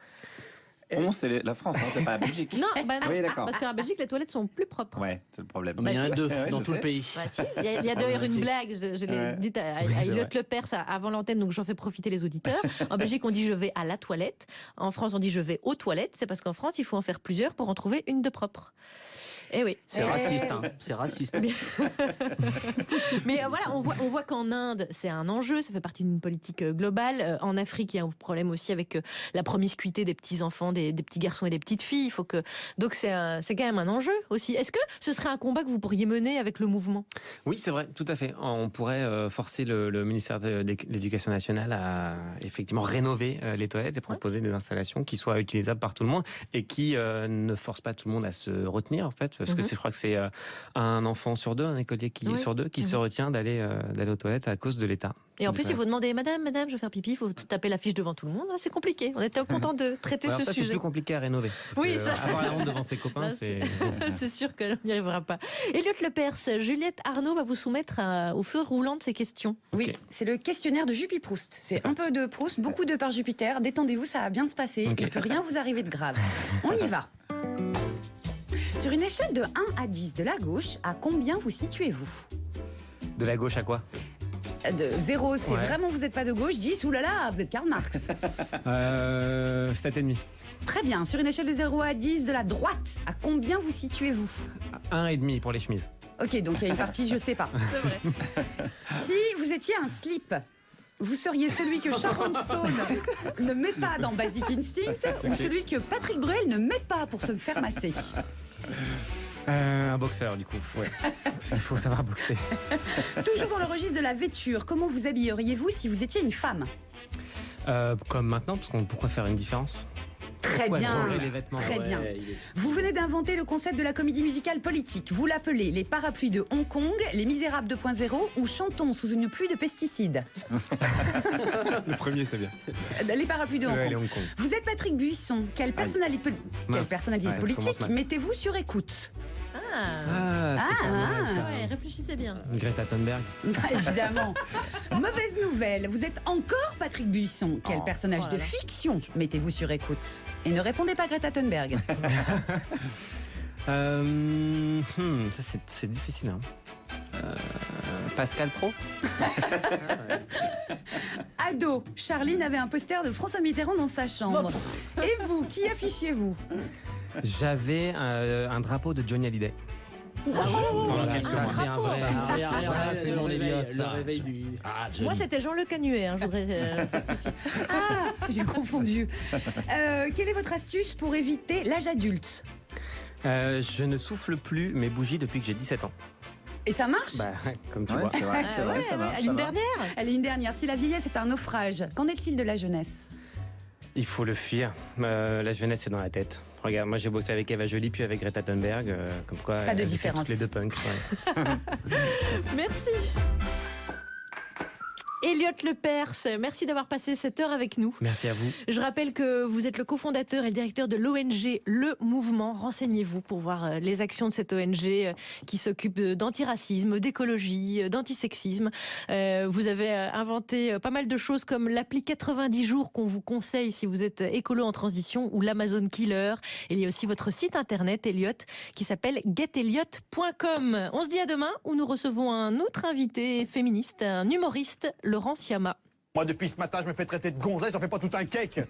C'est la France, c'est pas la Belgique. Non, Oui, d'accord. parce qu'en Belgique, les toilettes sont plus propres. Ouais, c'est le problème. Il y en a deux dans tout le pays. Bah, si. Il y a d'ailleurs une blague, je l'ai dite à Elliot Lepers avant l'antenne, donc j'en fais profiter les auditeurs. En Belgique, on dit je vais à la toilette. En France, on dit je vais aux toilettes. C'est parce qu'en France, il faut en faire plusieurs pour en trouver une de propre. Eh oui. C'est raciste, hein. C'est raciste. Mais voilà, on voit qu'en Inde, c'est un enjeu, ça fait partie d'une politique globale. En Afrique, il y a un problème aussi avec la promiscuité des petits-enfants, des petits garçons et des petites filles. Donc c'est quand même un enjeu aussi. Est-ce que ce serait un combat que vous pourriez mener avec le mouvement? Oui, c'est vrai, tout à fait. On pourrait forcer le ministère de l'Éducation nationale à effectivement rénover les toilettes et proposer des installations qui soient utilisables par tout le monde et qui ne forcent pas tout le monde à se retenir, en fait. Parce que je crois que c'est un enfant sur deux, un écolier sur deux, qui se retient d'aller aux toilettes à cause de l'État. Et en plus, il faut demander, madame, je veux faire pipi, il faut taper l'affiche devant tout le monde. C'est compliqué. On était content de traiter ce sujet. C'est plus compliqué à rénover. Oui, avoir la honte devant ses copains, c'est sûr qu'on n'y arrivera pas. Elliot Lepers, Juliette Arnaud va vous soumettre au feu roulant de ces questions. Oui, c'est le questionnaire de Jupi-Proust. C'est un peu de Proust, beaucoup de par Jupiter. Détendez-vous, ça va bien se passer. Il ne peut rien vous arriver de grave. On y va. Sur une échelle de 1 à 10 de la gauche, à combien vous situez-vous? De la gauche à quoi? De 0, c'est vraiment vous n'êtes pas de gauche. 10, oulala, vous êtes Karl Marx. 7,5. Très bien. Sur une échelle de 0 à 10 de la droite, à combien vous situez-vous? 1,5 pour les chemises. Ok, donc il y a une partie, je sais pas. C'est vrai. Si vous étiez un slip, vous seriez celui que Sharon Stone ne met pas dans Basic Instinct ou celui que Patrick Bruel ne met pas pour se faire masser? Un boxeur, du coup. Ouais. Parce qu'il faut savoir boxer. Toujours dans le registre de la vêture, comment vous habilleriez-vous si vous étiez une femme? Comme maintenant, parce pourquoi faire une différence? Très bien, les vêtements. très bien. Vous venez d'inventer le concept de la comédie musicale politique. Vous l'appelez Les Parapluies de Hong Kong, Les Misérables 2.0 ou Chantons sous une pluie de pesticides. Le premier, c'est bien. Les Parapluies de Hong Kong. Hong Kong. Vous êtes Patrick Buisson. Quelle personnalité politique mettez-vous sur écoute? Réfléchissez bien. Greta Thunberg. Évidemment. Mauvaise nouvelle, vous êtes encore Patrick Buisson. Quel personnage de fiction mettez-vous sur écoute? Et ne répondez pas Greta Thunberg. Ça c'est difficile. Hein. Pascal Pro. Ado, Charline avait un poster de François Mitterrand dans sa chambre. Et vous, qui affichiez-vous? J'avais un drapeau de Johnny Hallyday. Voilà, ça c'est un vrai. Ça c'est mon Elliot. Moi, c'était Jean Le Canuet. Hein, je voudrais, Ah, j'ai confondu. Quelle est votre astuce pour éviter l'âge adulte? Je ne souffle plus mes bougies depuis que j'ai 17 ans. Et ça marche? Bah, comme tu Ouais, vois. c'est vrai, c'est vrai, ça marche. Elle est une dernière. Elle est une dernière. Si la vieillesse est un naufrage, qu'en est-il de la jeunesse? Il faut le fuir. La jeunesse, c'est dans la tête. Regarde, moi j'ai bossé avec Eva Joly puis avec Greta Thunberg. Comme quoi, Pas de elles étaient différence. toutes les deux punks. Ouais. Merci. Elliot Lepers, merci d'avoir passé cette heure avec nous. Merci à vous. Je rappelle que vous êtes le cofondateur et le directeur de l'ONG Le Mouvement. Renseignez-vous pour voir les actions de cette ONG qui s'occupe d'antiracisme, d'écologie, d'antisexisme. Vous avez inventé pas mal de choses comme l'appli 90 jours qu'on vous conseille si vous êtes écolo en transition ou l'Amazon Killer. Et il y a aussi votre site internet, Elliot, qui s'appelle getelliot.com. On se dit à demain où nous recevons un autre invité féministe, un humoriste, Laurent Siama. Moi, depuis ce matin, je me fais traiter de gonzesse, j'en fais pas tout un cake.